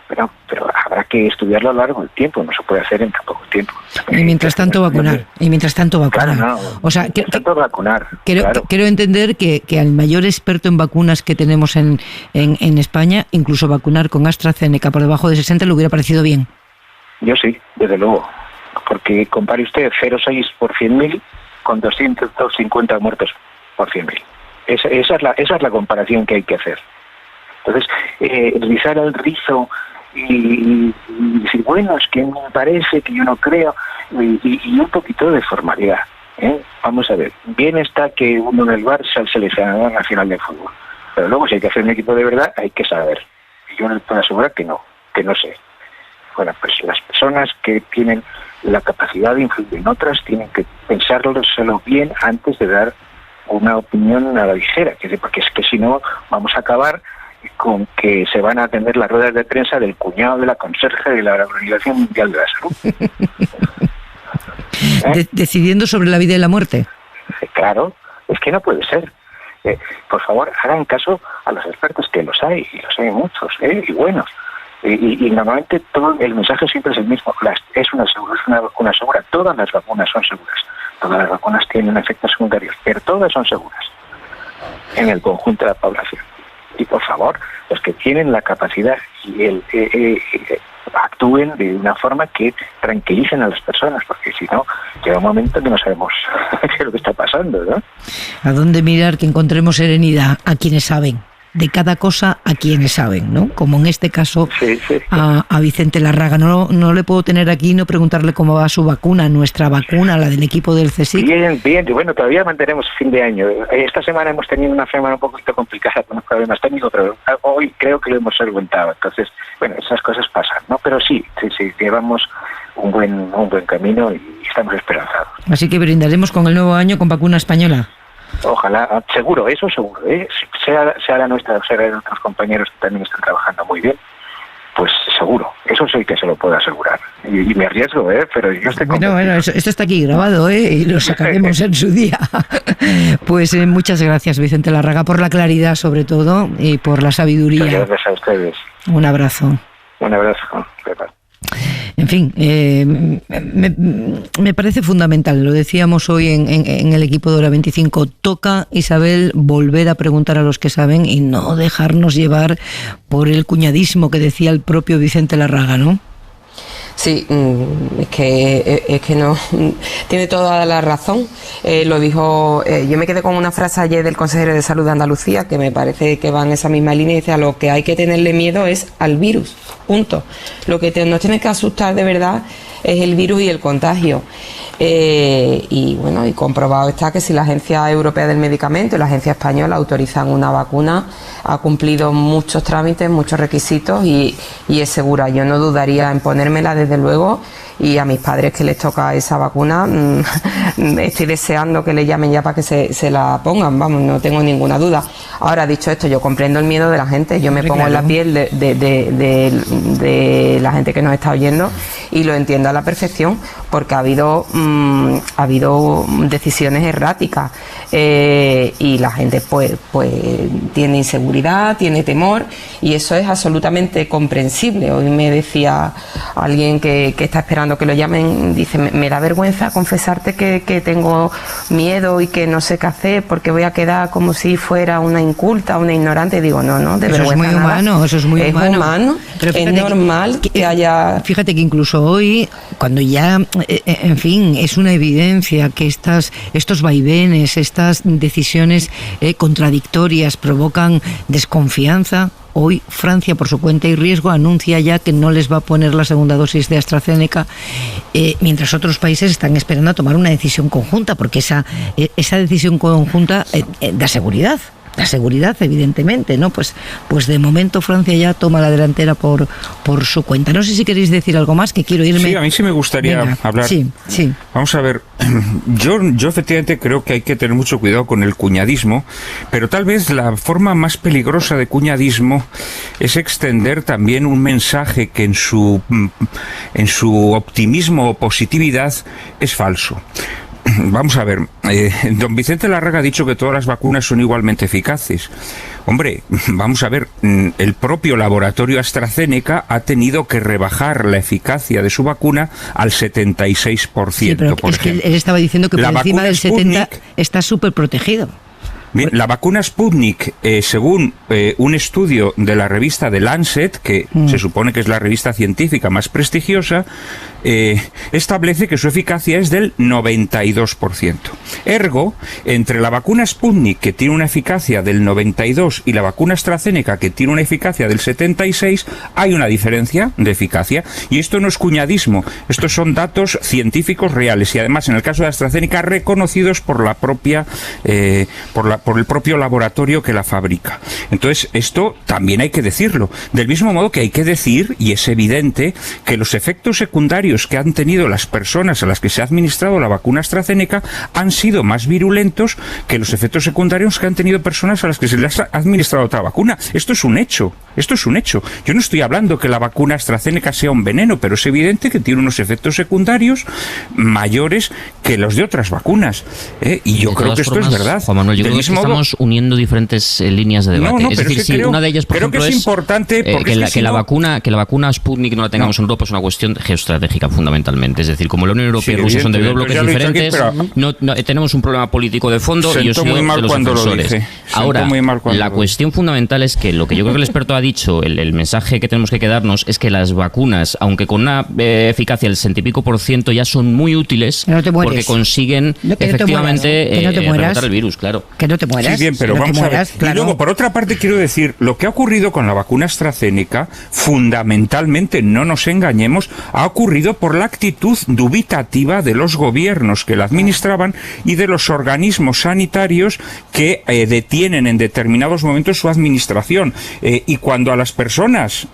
pero habrá que estudiarlo a lo largo del tiempo, no se puede hacer en tan poco tiempo. Y mientras tanto vacunar. Claro, o sea, vacunar. Quiero entender que al mayor experto en vacunas que tenemos en España, incluso vacunar con AstraZeneca por debajo de 60 le hubiera parecido bien. Yo sí, desde luego. Porque compare usted 0,6 por 100.000 con 250 muertos por 100.000. Esa es la comparación que hay que hacer. Entonces, rizar el rizo y decir, bueno, es que me parece que yo no creo, y un poquito de formalidad. Vamos a ver, bien está que uno en el Barça es el seleccionador nacional de fútbol, pero luego si hay que hacer un equipo de verdad hay que saber. Y yo no le puedo asegurar que no sé. Bueno, pues las personas que tienen la capacidad de influir en otras tienen que pensárselo bien antes de dar una opinión a la ligera, porque es que si no vamos a acabar con que se van a atender las ruedas de prensa del cuñado de la conserje de la Organización Mundial de la Salud. decidiendo sobre la vida y la muerte. Claro, es que no puede ser. Por favor, hagan caso a los expertos, que los hay, y los hay muchos, y buenos. Y normalmente todo el mensaje siempre es el mismo. Es una vacuna segura. Todas las vacunas son seguras. Todas las vacunas tienen efectos secundarios, pero todas son seguras en el conjunto de la población. Y por favor, los que tienen la capacidad y actúen de una forma que tranquilicen a las personas, porque si no, llega un momento que no sabemos qué es lo que está pasando, ¿no? ¿A dónde mirar que encontremos serenidad? A quienes saben. De cada cosa a quienes saben, ¿no? Como en este caso a Vicente Larraga. No le puedo tener aquí y no preguntarle cómo va su vacuna, nuestra vacuna, la del equipo del CSIC. Bien. Bueno, todavía mantenemos fin de año. Esta semana hemos tenido una semana un poquito complicada con los problemas técnicos, pero hoy creo que lo hemos solventado. Entonces, bueno, esas cosas pasan, ¿no? Pero sí, llevamos un buen camino y estamos esperanzados. Así que brindaremos con el nuevo año con vacuna española. Ojalá, seguro, eso seguro, sea la nuestra o sea de otros compañeros que también están trabajando muy bien, pues seguro, eso sí que se lo puedo asegurar. Y me arriesgo, pero yo estoy convencido. Bueno, esto está aquí grabado, y lo sacaremos en su día. Pues muchas gracias, Vicente Larraga, por la claridad sobre todo y por la sabiduría. Muchas gracias a ustedes. Un abrazo. Un abrazo. En fin, me parece fundamental, lo decíamos hoy en el equipo de Hora 25, toca, Isabel, volver a preguntar a los que saben y no dejarnos llevar por el cuñadismo que decía el propio Vicente Larraga, ¿no? Sí, es que no, tiene toda la razón. Lo dijo, yo me quedé con una frase ayer del consejero de Salud de Andalucía que me parece que va en esa misma línea y dice: a lo que hay que tenerle miedo es al virus, punto. Lo que nos tiene que asustar de verdad es el virus y el contagio. Y bueno, y comprobado está que si la Agencia Europea del Medicamento y la Agencia Española autorizan una vacuna, ha cumplido muchos trámites, muchos requisitos y es segura. Yo no dudaría en ponérmela, desde luego, y a mis padres que les toca esa vacuna, estoy deseando que le llamen ya para que se la pongan, vamos, no tengo ninguna duda. Ahora, dicho esto, yo comprendo el miedo de la gente, yo me pongo en la piel de la gente que nos está oyendo y lo entiendo a la perfección, porque ha habido decisiones erráticas, y la gente pues tiene inseguridad, tiene temor, y eso es absolutamente comprensible. Hoy me decía alguien que está esperando que lo llamen, dice: me da vergüenza confesarte que tengo miedo y que no sé qué hacer porque voy a quedar como si fuera una inculta, una ignorante. Y digo, no, de vergüenza nada. Eso es muy humano. Pero es normal que haya... Fíjate que incluso hoy, cuando ya, en fin, es una evidencia que estos vaivenes, estas decisiones contradictorias provocan desconfianza. Hoy Francia, por su cuenta y riesgo, anuncia ya que no les va a poner la segunda dosis de AstraZeneca, mientras otros países están esperando a tomar una decisión conjunta, porque esa decisión conjunta da seguridad. La seguridad, evidentemente, ¿no? Pues de momento Francia ya toma la delantera por su cuenta. No sé si queréis decir algo más, que quiero irme. Sí, a mí sí me gustaría hablar. Sí. Vamos a ver, yo efectivamente creo que hay que tener mucho cuidado con el cuñadismo, pero tal vez la forma más peligrosa de cuñadismo es extender también un mensaje que en su optimismo o positividad es falso. Vamos a ver, don Vicente Larraga ha dicho que todas las vacunas son igualmente eficaces. Hombre, vamos a ver, el propio laboratorio AstraZeneca ha tenido que rebajar la eficacia de su vacuna al 76%. Sí, pero es que él estaba diciendo que por encima del 70% está súper protegido. Bien, la vacuna Sputnik, según un estudio de la revista The Lancet, que se supone que es la revista científica más prestigiosa, establece que su eficacia es del 92%. Ergo, entre la vacuna Sputnik, que tiene una eficacia del 92%, y la vacuna AstraZeneca, que tiene una eficacia del 76%, hay una diferencia de eficacia. Y esto no es cuñadismo, estos son datos científicos reales, y además, en el caso de AstraZeneca, reconocidos por la propia por el propio laboratorio que la fabrica. Entonces, esto también hay que decirlo. Del mismo modo que hay que decir, y es evidente, que los efectos secundarios que han tenido las personas a las que se ha administrado la vacuna AstraZeneca han sido más virulentos que los efectos secundarios que han tenido personas a las que se les ha administrado otra vacuna. Esto es un hecho. Esto es un hecho. Yo no estoy hablando que la vacuna AstraZeneca sea un veneno, pero es evidente que tiene unos efectos secundarios mayores que los de otras vacunas. Y yo creo que esto es verdad. Juan Manuel, yo creo que estamos uniendo diferentes líneas de debate. Es decir, si una de ellas, por ejemplo, es importante que la vacuna Sputnik no la tengamos en Europa es una cuestión geoestratégica fundamentalmente. Es decir, como la Unión Europea y Rusia son de dos bloques diferentes, tenemos un problema político de fondo y yo soy de los defensores. Ahora, la cuestión fundamental es que lo que yo creo que el experto ha dicho, el mensaje que tenemos que quedarnos es que las vacunas, aunque con una eficacia del 60 y pico % ya son muy útiles porque consiguen efectivamente rebotar el virus, claro. Que no te mueras. Sí, bien, pero vamos a ver. Claro. Y luego, por otra parte, quiero decir, lo que ha ocurrido con la vacuna AstraZeneca, fundamentalmente, no nos engañemos, ha ocurrido por la actitud dubitativa de los gobiernos que la administraban y de los organismos sanitarios que detienen en determinados momentos su administración. Y cuando a las personas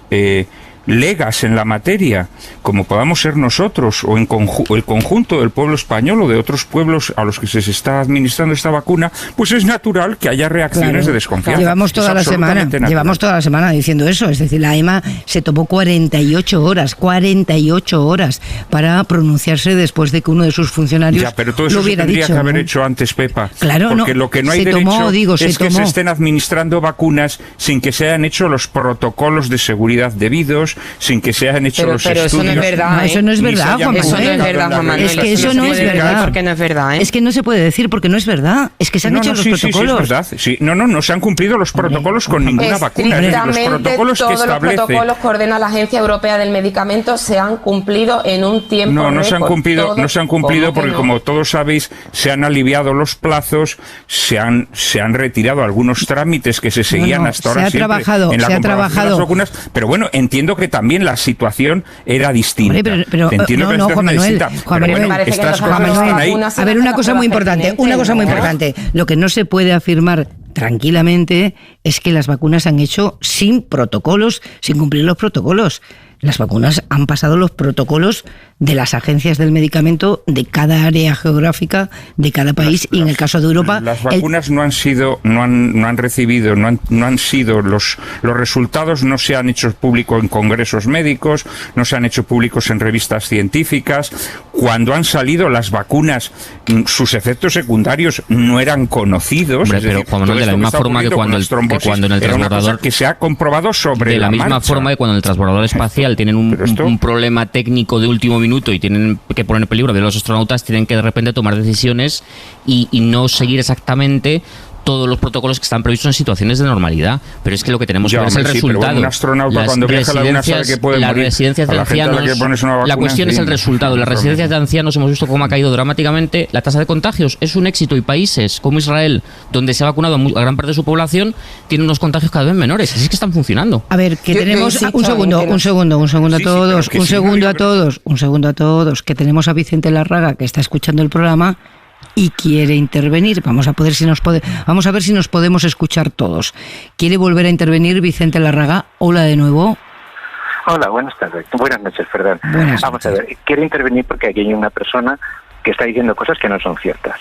legas en la materia, como podamos ser nosotros o el conjunto del pueblo español o de otros pueblos a los que se está administrando esta vacuna, pues es natural que haya reacciones de desconfianza. Llevamos toda la semana diciendo eso, es decir, la EMA se tomó 48 horas para pronunciarse después de que uno de sus funcionarios lo hubiera dicho. Pero todo eso se tendría que haber hecho antes, Pepa. Claro, porque lo que no hay derecho es que se estén administrando vacunas sin que se hayan hecho los protocolos de seguridad debidos, sin que se hayan hecho los estudios. Eso no es verdad. Eso no es verdad, Juan Manuel. Eso no es verdad, Juan Manuel. Es que eso no es verdad. Porque no es verdad, Es que no se puede decir porque no es verdad. Es que se han hecho los protocolos. Sí, es verdad. Sí. No se han cumplido los protocolos con ninguna vacuna. Los protocolos todos que establece. Los protocolos que ordena la Agencia Europea del Medicamento se han cumplido en un tiempo no se han cumplido porque, como todos sabéis, se han aliviado los plazos, se han retirado algunos trámites que se seguían hasta ahora siempre en la comprobación de las vacunas. Pero bueno, entiendo que también la situación era distinta. Pero entiendo que Juan Manuel, a ver, una cosa muy importante. Lo que no se puede afirmar tranquilamente es que las vacunas se han hecho sin protocolos, sin cumplir los protocolos. Las vacunas han pasado los protocolos de las agencias del medicamento de cada área geográfica de cada país y en el caso de Europa las vacunas no han sido los resultados no se han hecho públicos en congresos médicos, no se han hecho públicos en revistas científicas. Cuando han salido las vacunas, sus efectos secundarios no eran conocidos. Hombre, pero Juan Manuel, de la misma forma que cuando en el transbordador que se ha comprobado sobre de la misma marcha. Forma que cuando en el transbordador espacial tienen un problema técnico de último minuto y tienen que poner en peligro de los astronautas, tienen que de repente tomar decisiones y no seguir exactamente todos los protocolos que están previstos en situaciones de normalidad, pero es que lo que tenemos que ver es el resultado. Pero un astronauta cuando viaja a la Luna sabe que puede morir. Las residencias de ancianos, la cuestión es el resultado. Las residencias de ancianos hemos visto cómo ha caído dramáticamente la tasa de contagios. Es un éxito y países como Israel, donde se ha vacunado a gran parte de su población, tienen unos contagios cada vez menores. Así es que están funcionando. A ver, que tenemos un segundo a todos, que tenemos a Vicente Larraga que está escuchando el programa y quiere intervenir. Vamos a ver si nos podemos escuchar todos. ¿Quiere volver a intervenir Vicente Larraga? Hola de nuevo. Hola, buenas tardes. Buenas noches, perdón. Vamos a ver, quiero intervenir porque aquí hay una persona que está diciendo cosas que no son ciertas.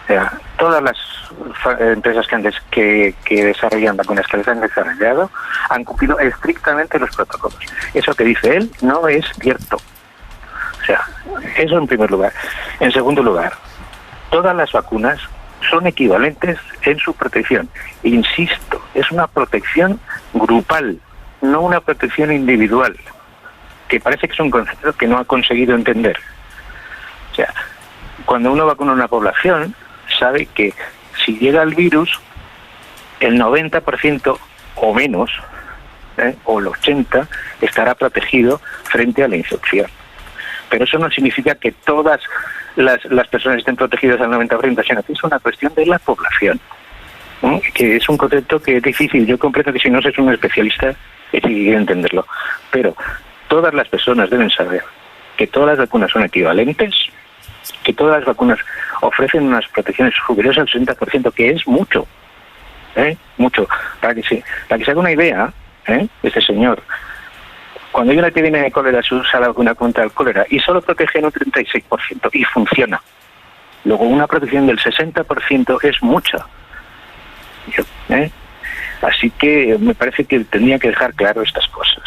O sea, todas las empresas que desarrollan vacunas que les han desarrollado han cumplido estrictamente los protocolos. Eso que dice él no es cierto. O sea, eso en primer lugar. En segundo lugar, todas las vacunas son equivalentes en su protección. Insisto, es una protección grupal, no una protección individual, que parece que es un concepto que no ha conseguido entender. O sea, cuando uno vacuna a una población, sabe que si llega el virus, el 90% o menos, o el 80%, estará protegido frente a la infección. Pero eso no significa que todas las personas estén protegidas al 90%, sino que es una cuestión de la población, ¿no? Que es un concepto que es difícil. Yo comprendo que si no sois un especialista es difícil entenderlo, pero todas las personas deben saber que todas las vacunas son equivalentes, que todas las vacunas ofrecen unas protecciones superiores al 60%, que es mucho. mucho. Para que se haga una idea, este señor, cuando hay una epidemia de cólera se usa la vacuna contra el cólera y solo protege en un 36% y funciona. Luego una protección del 60% es mucha. Así que me parece que tendría que dejar claro estas cosas.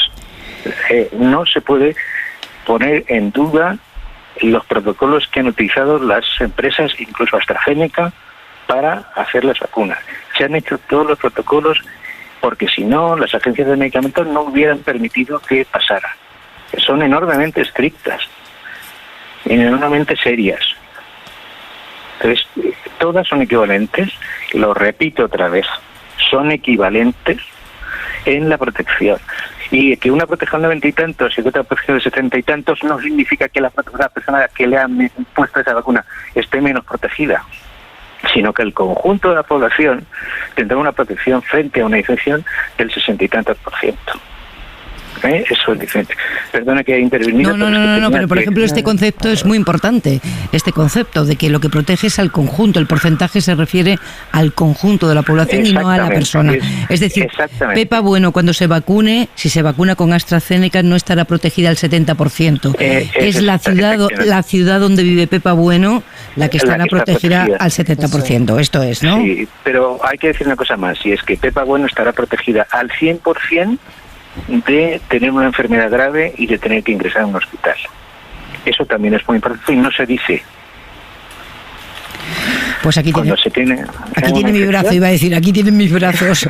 No se puede poner en duda los protocolos que han utilizado las empresas, incluso AstraZeneca, para hacer las vacunas. Se han hecho todos los protocolos porque si no, las agencias de medicamentos no hubieran permitido que pasara. Son enormemente estrictas, enormemente serias. Entonces, todas son equivalentes, lo repito otra vez, son equivalentes en la protección. Y que una proteja al 90 y tantos y que otra proteja al 70 y tantos no significa que la persona que le han puesto esa vacuna esté menos protegida, sino que el conjunto de la población tendrá una protección frente a una infección del 60 y tantos %. Eso es diferente. Perdona que haya intervenido. No, pero por ejemplo este concepto es muy importante, este concepto de que lo que protege es al conjunto, el porcentaje se refiere al conjunto de la población y no a la persona. Es decir, Pepa Bueno cuando se vacune, si se vacuna con AstraZeneca no estará protegida al 70%. Es la ciudad donde vive Pepa Bueno la que estará protegida al 70%. Esto es, ¿no? Sí, pero hay que decir una cosa más, y es que Pepa Bueno estará protegida al 100% de tener una enfermedad grave y de tener que ingresar a un hospital. Eso también es muy importante y no se dice. Pues aquí tiene mi brazo, iba a decir, aquí tienen mis brazos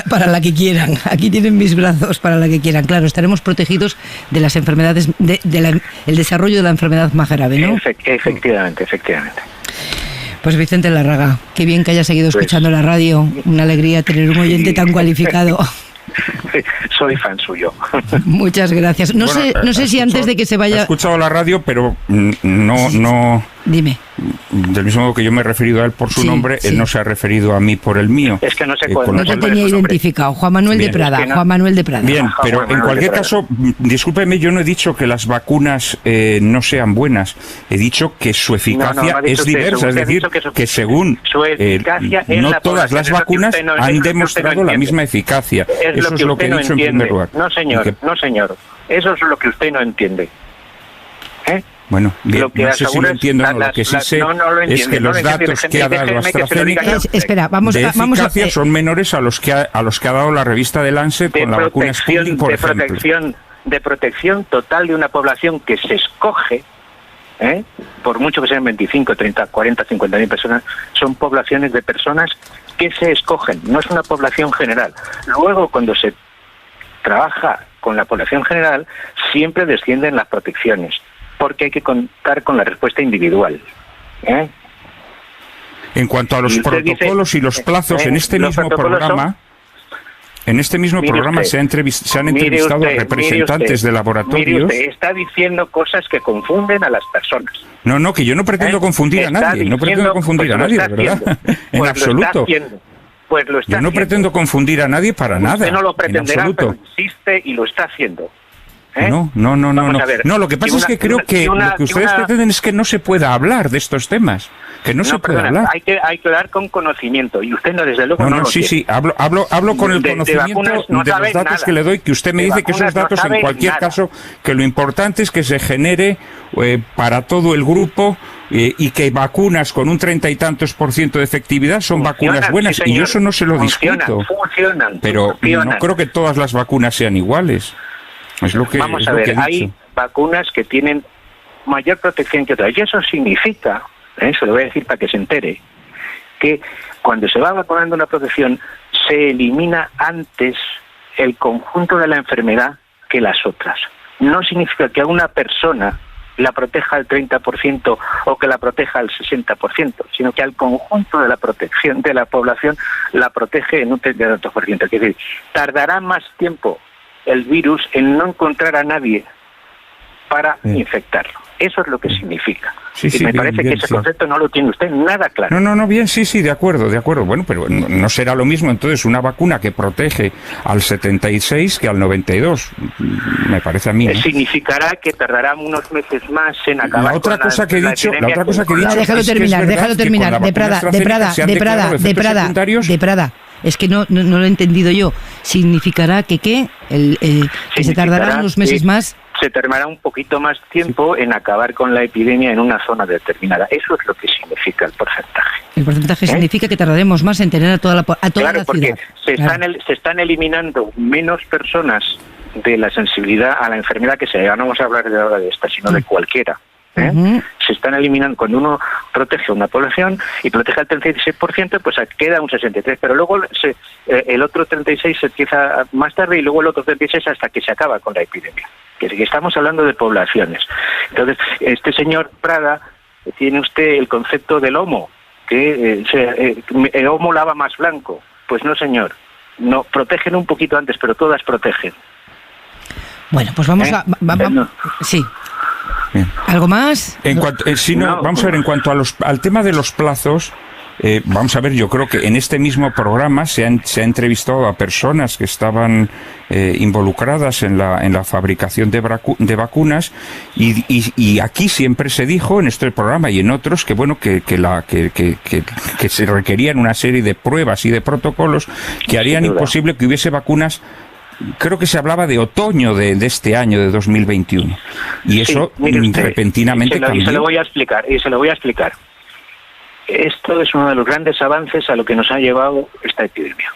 para la que quieran. Aquí tienen mis brazos para la que quieran. Claro, estaremos protegidos de las enfermedades, el desarrollo de la enfermedad más grave, ¿no? Efectivamente. Pues Vicente Larraga, qué bien que haya seguido escuchando la radio. Una alegría tener un oyente tan cualificado. Soy fan suyo. Muchas gracias. No sé si antes de que se vaya... He escuchado la radio, pero no... Dime. Del mismo modo que yo me he referido a él por su nombre, él no se ha referido a mí por el mío. Es que no sé cuál. No te tenía identificado. Juan Manuel de Prada. Juan Manuel de Prada. Bien, pero en cualquier caso, discúlpeme, yo no he dicho que las vacunas no sean buenas. He dicho que su eficacia es diversa. Es decir, que según no todas las vacunas han demostrado la misma eficacia. Eso es lo que he dicho en primer lugar. No, señor. Eso es lo que usted no entiende. Bueno, bien, no sé si lo entiendo o no. Lo que sí sé es que los datos que ha dado AstraZeneca de eficacia son menores a los que ha dado la revista de Lancet con la vacuna Sputnik, por ejemplo. De protección total de una población que se escoge, por mucho que sean 25, 30, 40, 50.000 personas, son poblaciones de personas que se escogen, no es una población general. Luego, cuando se trabaja con la población general, siempre descienden las protecciones, porque hay que contar con la respuesta individual. En cuanto a los protocolos y los plazos, en este mismo programa... En este mismo programa se han entrevistado a representantes de laboratorios. Mire usted, está diciendo cosas que confunden a las personas. No, que yo no pretendo confundir a nadie. No pretendo confundir a nadie, de verdad. En absoluto. Yo no pretendo confundir a nadie para nada. Usted no lo pretenderá, pero insiste y lo está haciendo. No. No, lo que pasa es que creo que lo que ustedes pretenden es que no se pueda hablar de estos temas. Que no se puede hablar. Hay que hablar con conocimiento y usted desde luego no lo tiene. Sí, hablo con el conocimiento de los datos que le doy, que usted me dice que esos datos en cualquier caso, que lo importante es que se genere para todo el grupo y que vacunas con un 30 y tantos % de efectividad son vacunas buenas, señor, y eso no se lo discuto. Pero no creo que todas las vacunas sean iguales. Es lo que, vamos a ver, hay vacunas que tienen mayor protección que otras, y eso significa, se lo voy a decir para que se entere, que cuando se va vacunando una protección se elimina antes el conjunto de la enfermedad que las otras. No significa que a una persona la proteja al 30% o que la proteja al 60%, sino que al conjunto de la protección de la población la protege en un 30%. Es decir, tardará más tiempo el virus en no encontrar a nadie para infectarlo. Eso es lo que significa. Sí, y me parece que ese concepto no lo tiene usted nada claro. No, bien, sí, de acuerdo. Bueno, pero no será lo mismo entonces una vacuna que protege al 76 que al 92, me parece a mí. Significará que tardará unos meses más en acabar la otra cosa que he dicho. Déjalo terminar. De Prada. Es que no lo he entendido yo. ¿Significará que qué? Que se tardará unos meses más. Se tardará un poquito más tiempo en acabar con la epidemia en una zona determinada. Eso es lo que significa el porcentaje. El porcentaje significa que tardaremos más en tener a toda la ciudad. Porque se están eliminando menos personas de la sensibilidad a la enfermedad, que ya no vamos a hablar de ahora de esta, sino de cualquiera. Se están eliminando. Cuando uno protege a una población y protege al 36%, pues queda un 63%, pero luego el otro 36% se empieza más tarde y luego el otro 36% hasta que se acaba con la epidemia. Que estamos hablando de poblaciones. Entonces, este señor Prada, tiene usted el concepto del homo, que el homo lava más blanco. Pues no, señor. No, protegen un poquito antes, pero todas protegen. Bueno, pues vamos a... Sí. Bien. ¿Algo más? Vamos a ver, en cuanto al tema de los plazos, vamos a ver, yo creo que en este mismo programa se ha entrevistado a personas que estaban involucradas en la fabricación de vacunas y aquí siempre se dijo, en este programa y en otros, que bueno, que se requerían una serie de pruebas y de protocolos que harían imposible que hubiese vacunas. Creo que se hablaba de otoño de este año, de 2021. Y eso repentinamente cambió. Y se lo voy a explicar. Esto es uno de los grandes avances a lo que nos ha llevado esta epidemia.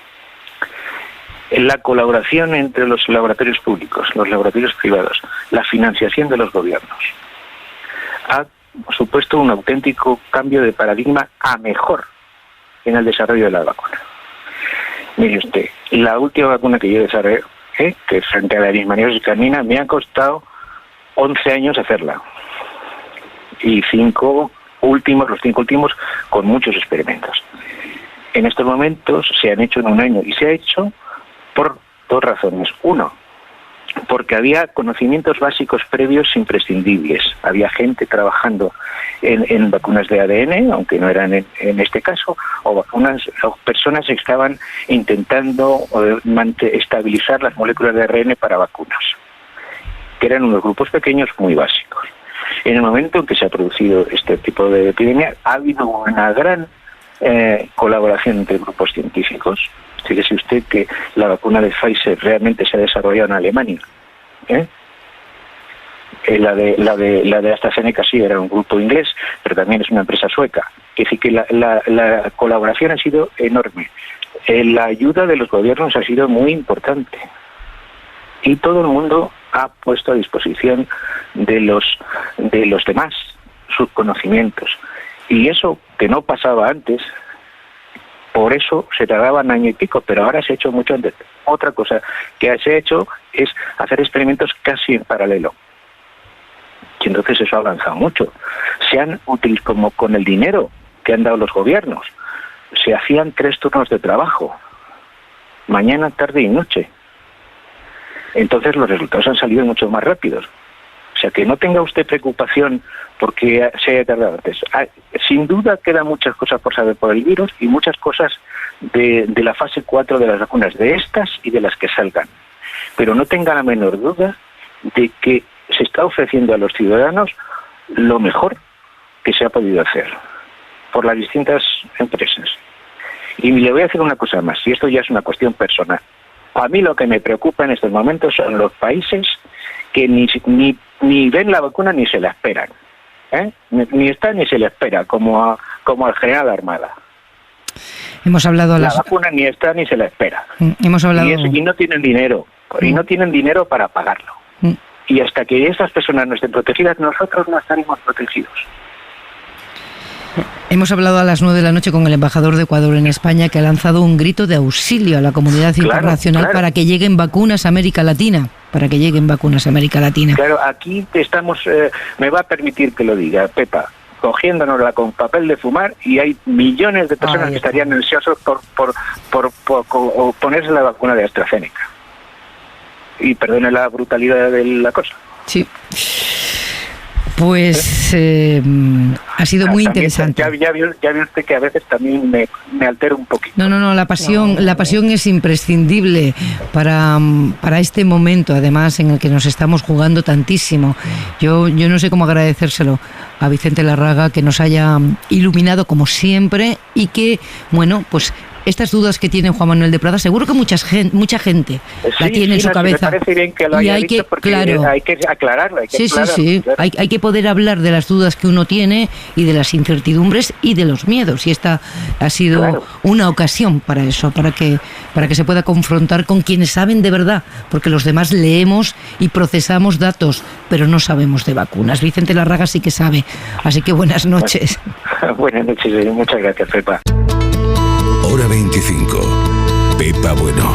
La colaboración entre los laboratorios públicos, los laboratorios privados, la financiación de los gobiernos, ha supuesto un auténtico cambio de paradigma a mejor en el desarrollo de la vacuna. Mire usted, la última vacuna que yo desarrollé, que frente a la leishmaniasis canina, me ha costado 11 años hacerla. Y los 5 últimos, con muchos experimentos. En estos momentos se han hecho en un año, y se ha hecho por 2 razones. Uno, porque había conocimientos básicos previos imprescindibles. Había gente trabajando en vacunas de ADN, aunque no eran en este caso, o personas que estaban intentando estabilizar las moléculas de ARN para vacunas, que eran unos grupos pequeños muy básicos. En el momento en que se ha producido este tipo de epidemia, ha habido una gran colaboración entre grupos científicos. Fíjese usted que la vacuna de Pfizer realmente se ha desarrollado en Alemania. La de AstraZeneca sí era un grupo inglés, pero también es una empresa sueca. Es decir, que la colaboración ha sido enorme. La ayuda de los gobiernos ha sido muy importante. Y todo el mundo ha puesto a disposición de los demás sus conocimientos. Y eso que no pasaba antes, por eso se tardaba un año y pico, pero ahora se ha hecho mucho antes. Otra cosa que se ha hecho es hacer experimentos casi en paralelo. Y entonces eso ha avanzado mucho. Se han utilizado, como con el dinero que han dado los gobiernos, se hacían 3 turnos de trabajo, mañana, tarde y noche. Entonces los resultados han salido mucho más rápidos. O sea, que no tenga usted preocupación porque se haya tardado antes. Sin duda quedan muchas cosas por saber por el virus y muchas cosas de la fase 4 de las vacunas, de estas y de las que salgan. Pero no tenga la menor duda de que se está ofreciendo a los ciudadanos lo mejor que se ha podido hacer por las distintas empresas. Y le voy a decir una cosa más, y esto ya es una cuestión personal. A mí lo que me preocupa en estos momentos son los países que ni ven la vacuna ni se la esperan. Ni está ni se la espera, como al general Armada. Hemos hablado la vacuna ni está ni se la espera. Hemos hablado... y no tienen dinero. Y no tienen dinero para pagarlo. Y hasta que esas personas no estén protegidas, nosotros no estaremos protegidos. Hemos hablado a las 9 de la noche con el embajador de Ecuador en España, que ha lanzado un grito de auxilio a la comunidad internacional para que lleguen vacunas a América Latina. Claro, aquí estamos, me va a permitir que lo diga, Pepa, cogiéndonosla con papel de fumar, y hay millones de personas que estarían ansiosos por ponerse la vacuna de AstraZeneca. Y perdone la brutalidad de la cosa. Sí. Pues ha sido muy interesante. Ya vio usted que a veces también me altera un poquito. No, la pasión es imprescindible para este momento, además, en el que nos estamos jugando tantísimo. Yo no sé cómo agradecérselo a Vicente Larraga, que nos haya iluminado como siempre y que, bueno, pues estas dudas que tiene Juan Manuel de Prada, seguro que mucha gente la tiene en su cabeza. Me parece bien que lo haya dicho porque hay que aclararlo. Sí. Claro. Hay que poder hablar de las dudas que uno tiene y de las incertidumbres y de los miedos. Y esta ha sido una ocasión para eso, para que se pueda confrontar con quienes saben de verdad, porque los demás leemos y procesamos datos, pero no sabemos de vacunas. Vicente Larraga sí que sabe. Así que buenas noches. Buenas noches, muchas gracias, Pepa. Hora 25. Pepa Bueno.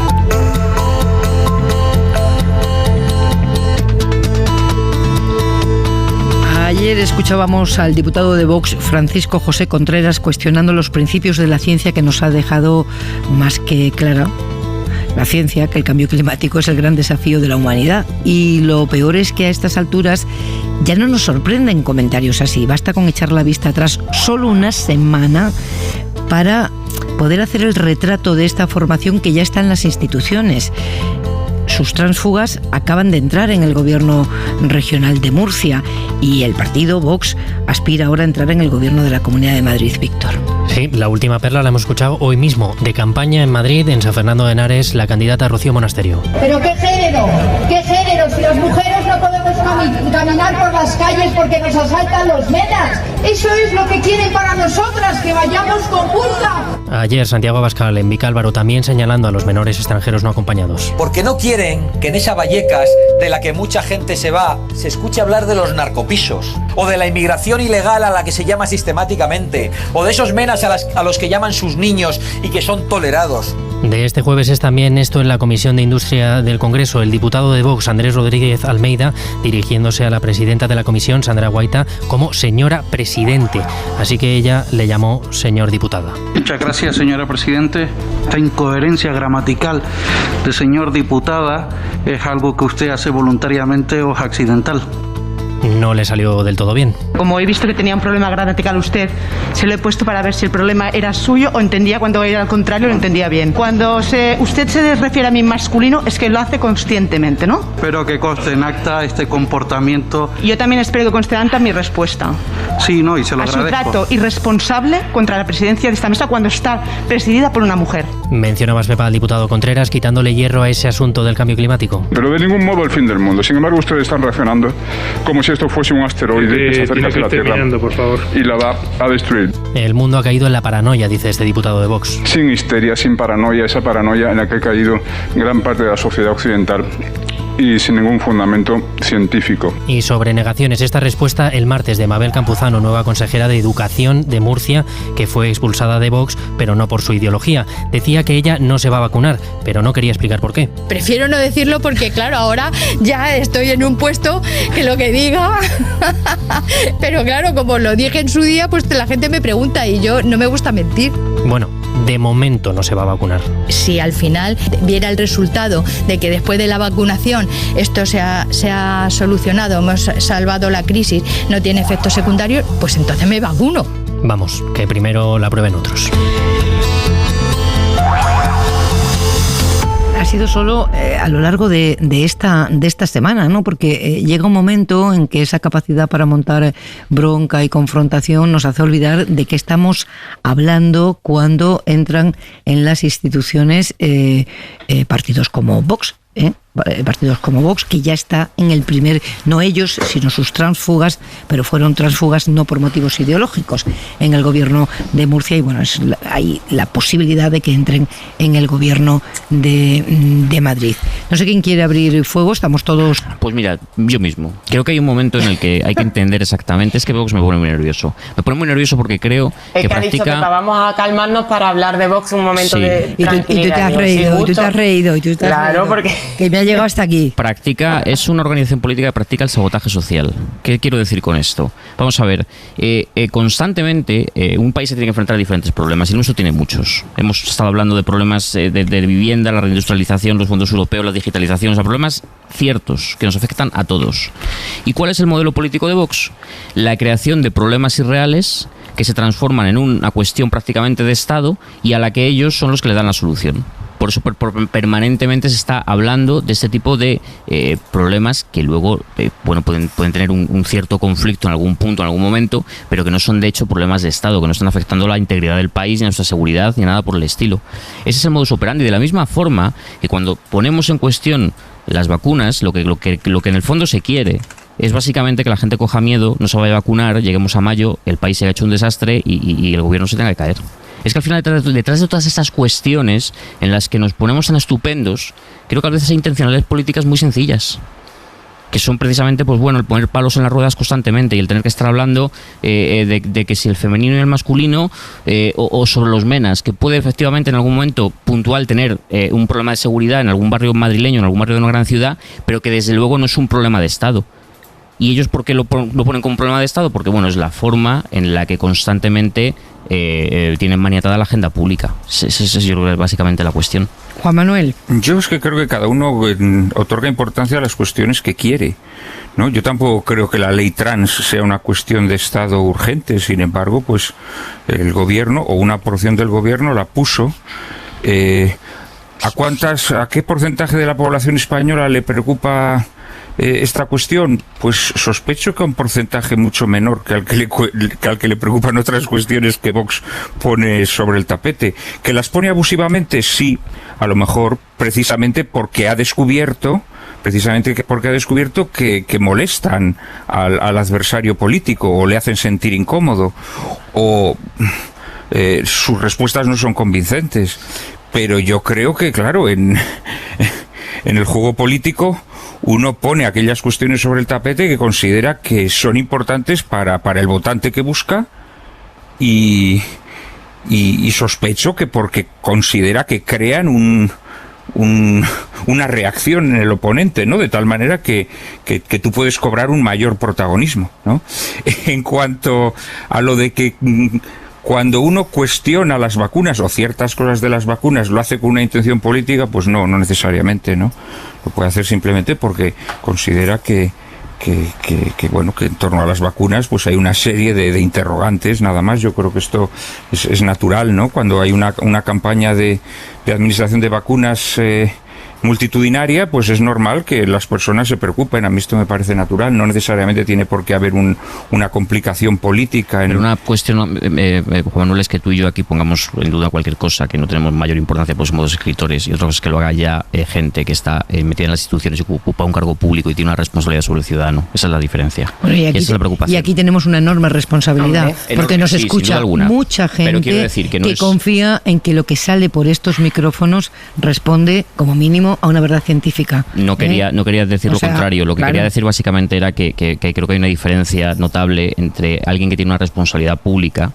Ayer escuchábamos al diputado de Vox, Francisco José Contreras, cuestionando los principios de la ciencia que nos ha dejado más que clara. La ciencia, que el cambio climático es el gran desafío de la humanidad. Y lo peor es que a estas alturas ya no nos sorprenden comentarios así. Basta con echar la vista atrás solo una semana para poder hacer el retrato de esta formación que ya está en las instituciones. Sus tránsfugas acaban de entrar en el gobierno regional de Murcia y el partido Vox aspira ahora a entrar en el gobierno de la Comunidad de Madrid, Víctor. Sí, la última perla la hemos escuchado hoy mismo, de campaña en Madrid, en San Fernando de Henares, la candidata Rocío Monasterio. ¿Pero qué género? ¿Qué género? Si las mujeres no podemos caminar por las calles porque nos asaltan los menas. Eso es lo que quieren para nosotras, que vayamos con burka. Ayer Santiago Abascal en Vicálvaro también señalando a los menores extranjeros no acompañados. Porque no quieren que en esa Vallecas de la que mucha gente se va se escuche hablar de los narcopisos o de la inmigración ilegal a la que se llama sistemáticamente o de esos menas a los que llaman sus niños y que son tolerados. De este jueves es también esto en la Comisión de Industria del Congreso. El diputado de Vox, Andrés Rodríguez Almeida, dirigiéndose a la presidenta de la comisión, Sandra Guaita, como señora presidente. Así que ella le llamó señor diputada. Muchas gracias, señora presidente. Esta incoherencia gramatical de señor diputada es algo que usted hace voluntariamente o es accidental. No le salió del todo bien. Como he visto que tenía un problema gramatical usted, se lo he puesto para ver si el problema era suyo o entendía cuando era al contrario, lo entendía bien. Cuando usted se refiere a mí masculino, es que lo hace conscientemente, ¿no? Espero que conste en acta este comportamiento. Yo también espero que conste en acta mi respuesta. Sí, no, y se lo agradezco. A su trato irresponsable contra la presidencia de esta mesa cuando está presidida por una mujer. Mencionabas, Pepa, al diputado Contreras quitándole hierro a ese asunto del cambio climático. Pero de ningún modo el fin del mundo. Sin embargo, ustedes están reaccionando como si esto fuese un asteroide que se acerca hacia la Tierra por favor. y la va a destruir. El mundo ha caído en la paranoia, dice este diputado de Vox. Sin histeria, sin paranoia, esa paranoia en la que ha caído gran parte de la sociedad occidental y sin ningún fundamento científico. Y sobre negaciones, esta respuesta el martes de Mabel Campuzano, nueva consejera de Educación de Murcia, que fue expulsada de Vox, pero no por su ideología. Decía que ella no se va a vacunar, pero no quería explicar por qué. Prefiero no decirlo porque, claro, ahora ya estoy en un puesto que lo que diga... Pero claro, como lo dije en su día, pues la gente me pregunta y yo no me gusta mentir. Bueno, de momento no se va a vacunar. Si al final viera el resultado de que después de la vacunación esto se ha solucionado, hemos salvado la crisis, no tiene efectos secundarios, pues entonces me vacuno. Vamos, que primero la prueben otros. Ha sido solo a lo largo de esta semana, ¿no? Porque llega un momento en que esa capacidad para montar bronca y confrontación nos hace olvidar de qué estamos hablando cuando entran en las instituciones partidos como Vox. Partidos como Vox, que ya está en el primer, no ellos, sino sus tránsfugas, pero fueron tránsfugas no por motivos ideológicos, en el gobierno de Murcia, y bueno, hay la posibilidad de que entren en el gobierno de Madrid. No sé quién quiere abrir fuego, estamos todos... Pues mira, yo mismo. Creo que hay un momento en el que hay que entender exactamente, es que Vox me pone muy nervioso. Me pone muy nervioso porque creo que practica... Ha dicho que vamos a calmarnos para hablar de Voz un momento de tranquilidad. Y tú te has reído, Claro, porque... Que me ha llegado hasta aquí. Es una organización política que practica el sabotaje social. ¿Qué quiero decir con esto? Vamos a ver, constantemente un país se tiene que enfrentar a diferentes problemas y el nuestro tiene muchos. Hemos estado hablando de problemas de vivienda, la reindustrialización, los fondos europeos, la digitalización, o sea, problemas ciertos que nos afectan a todos. ¿Y cuál es el modelo político de Vox? La creación de problemas irreales que se transforman en una cuestión prácticamente de Estado y a la que ellos son los que le dan la solución. Por eso permanentemente se está hablando de este tipo de problemas que luego pueden tener un cierto conflicto en algún punto, en algún momento, pero que no son de hecho problemas de Estado, que no están afectando la integridad del país, ni a nuestra seguridad, ni nada por el estilo. Ese es el modus operandi. De la misma forma que cuando ponemos en cuestión las vacunas, lo que en el fondo se quiere es básicamente que la gente coja miedo, no se vaya a vacunar, lleguemos a mayo, el país se haya hecho un desastre y el gobierno se tenga que caer. Es que al final detrás de todas estas cuestiones en las que nos ponemos tan estupendos, creo que a veces hay intencionalidades políticas muy sencillas, que son precisamente, pues bueno, el poner palos en las ruedas constantemente y el tener que estar hablando de que si el femenino y el masculino o sobre los menas, que puede efectivamente en algún momento puntual tener un problema de seguridad en algún barrio madrileño, en algún barrio de una gran ciudad, pero que desde luego no es un problema de Estado. ¿Y ellos por qué lo ponen como problema de Estado? Porque bueno, es la forma en la que constantemente tienen maniatada la agenda pública. Esa es yo creo que es básicamente la cuestión. Juan Manuel. Yo es que creo que cada uno otorga importancia a las cuestiones que quiere, ¿no? Yo tampoco creo que la ley trans sea una cuestión de Estado urgente. Sin embargo, pues el gobierno o una porción del gobierno la puso. ¿A qué porcentaje de la población española le preocupa esta cuestión? Pues sospecho que a un porcentaje mucho menor que al que le preocupan otras cuestiones que Vox pone sobre el tapete. ¿Que las pone abusivamente? Sí, a lo mejor precisamente porque ha descubierto que molestan al adversario político o le hacen sentir incómodo o sus respuestas no son convincentes. Pero yo creo que, claro, en el juego político uno pone aquellas cuestiones sobre el tapete que considera que son importantes para el votante que busca y sospecho que porque considera que crean una reacción en el oponente, ¿no? De tal manera que tú puedes cobrar un mayor protagonismo, ¿no? En cuanto a lo de que cuando uno cuestiona las vacunas o ciertas cosas de las vacunas lo hace con una intención política, pues no necesariamente, ¿no? Lo puede hacer simplemente porque considera que en torno a las vacunas pues hay una serie de interrogantes, nada más. Yo creo que esto es natural, ¿no? Cuando hay una campaña de administración de vacunas multitudinaria, pues es normal que las personas se preocupen. A mí esto me parece natural, no necesariamente tiene por qué haber una complicación política. Pero una cuestión, Juan Manuel, es que tú y yo aquí pongamos en duda cualquier cosa, que no tenemos mayor importancia, pues somos escritores, y otra cosa es que lo haga ya gente que está metida en las instituciones y ocupa un cargo público y tiene una responsabilidad sobre el ciudadano. Esa es la diferencia. Bueno, y esa es la preocupación. Y aquí tenemos una enorme responsabilidad, porque nos escucha mucha gente que confía en que lo que sale por estos micrófonos responde, como mínimo, a una verdad científica. No quería decir lo contrario. Lo que quería decir básicamente era que creo que hay una diferencia notable entre alguien que tiene una responsabilidad pública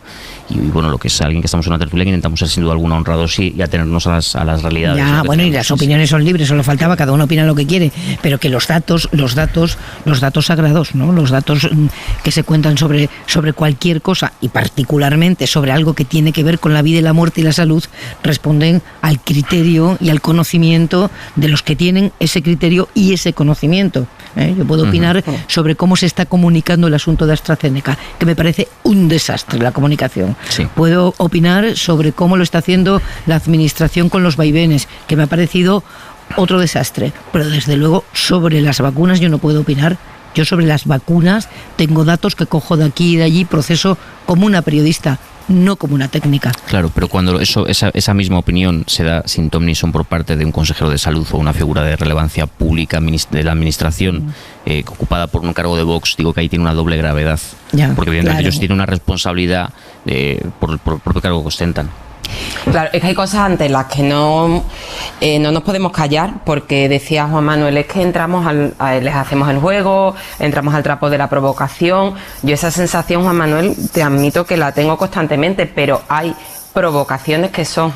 y bueno, lo que es alguien que estamos en una tertulia que intentamos ser sin duda alguna honrados y atenernos a las realidades. Ya, bueno, y las opiniones son libres, solo faltaba, cada uno opina lo que quiere, pero que los datos sagrados, ¿no? Los datos que se cuentan sobre cualquier cosa y particularmente sobre algo que tiene que ver con la vida y la muerte y la salud, responden al criterio y al conocimiento de los que tienen ese criterio y ese conocimiento. Yo puedo opinar sobre cómo se está comunicando el asunto de AstraZeneca, que me parece un desastre la comunicación. Sí. Puedo opinar sobre cómo lo está haciendo la administración con los vaivenes, que me ha parecido otro desastre. Pero desde luego sobre las vacunas yo no puedo opinar. Yo sobre las vacunas tengo datos que cojo de aquí y de allí, proceso como una periodista, no como una técnica. Claro, pero cuando esa misma opinión se da sin ton ni son por parte de un consejero de salud o una figura de relevancia pública de la administración ocupada por un cargo de Vox, digo que ahí tiene una doble gravedad. Ya, porque evidentemente ellos tienen una responsabilidad por el propio cargo que ostentan. Claro, es que hay cosas ante las que no nos podemos callar, porque decía Juan Manuel, es que entramos les hacemos el juego, entramos al trapo de la provocación. Yo esa sensación, Juan Manuel, te admito que la tengo constantemente, pero hay provocaciones que son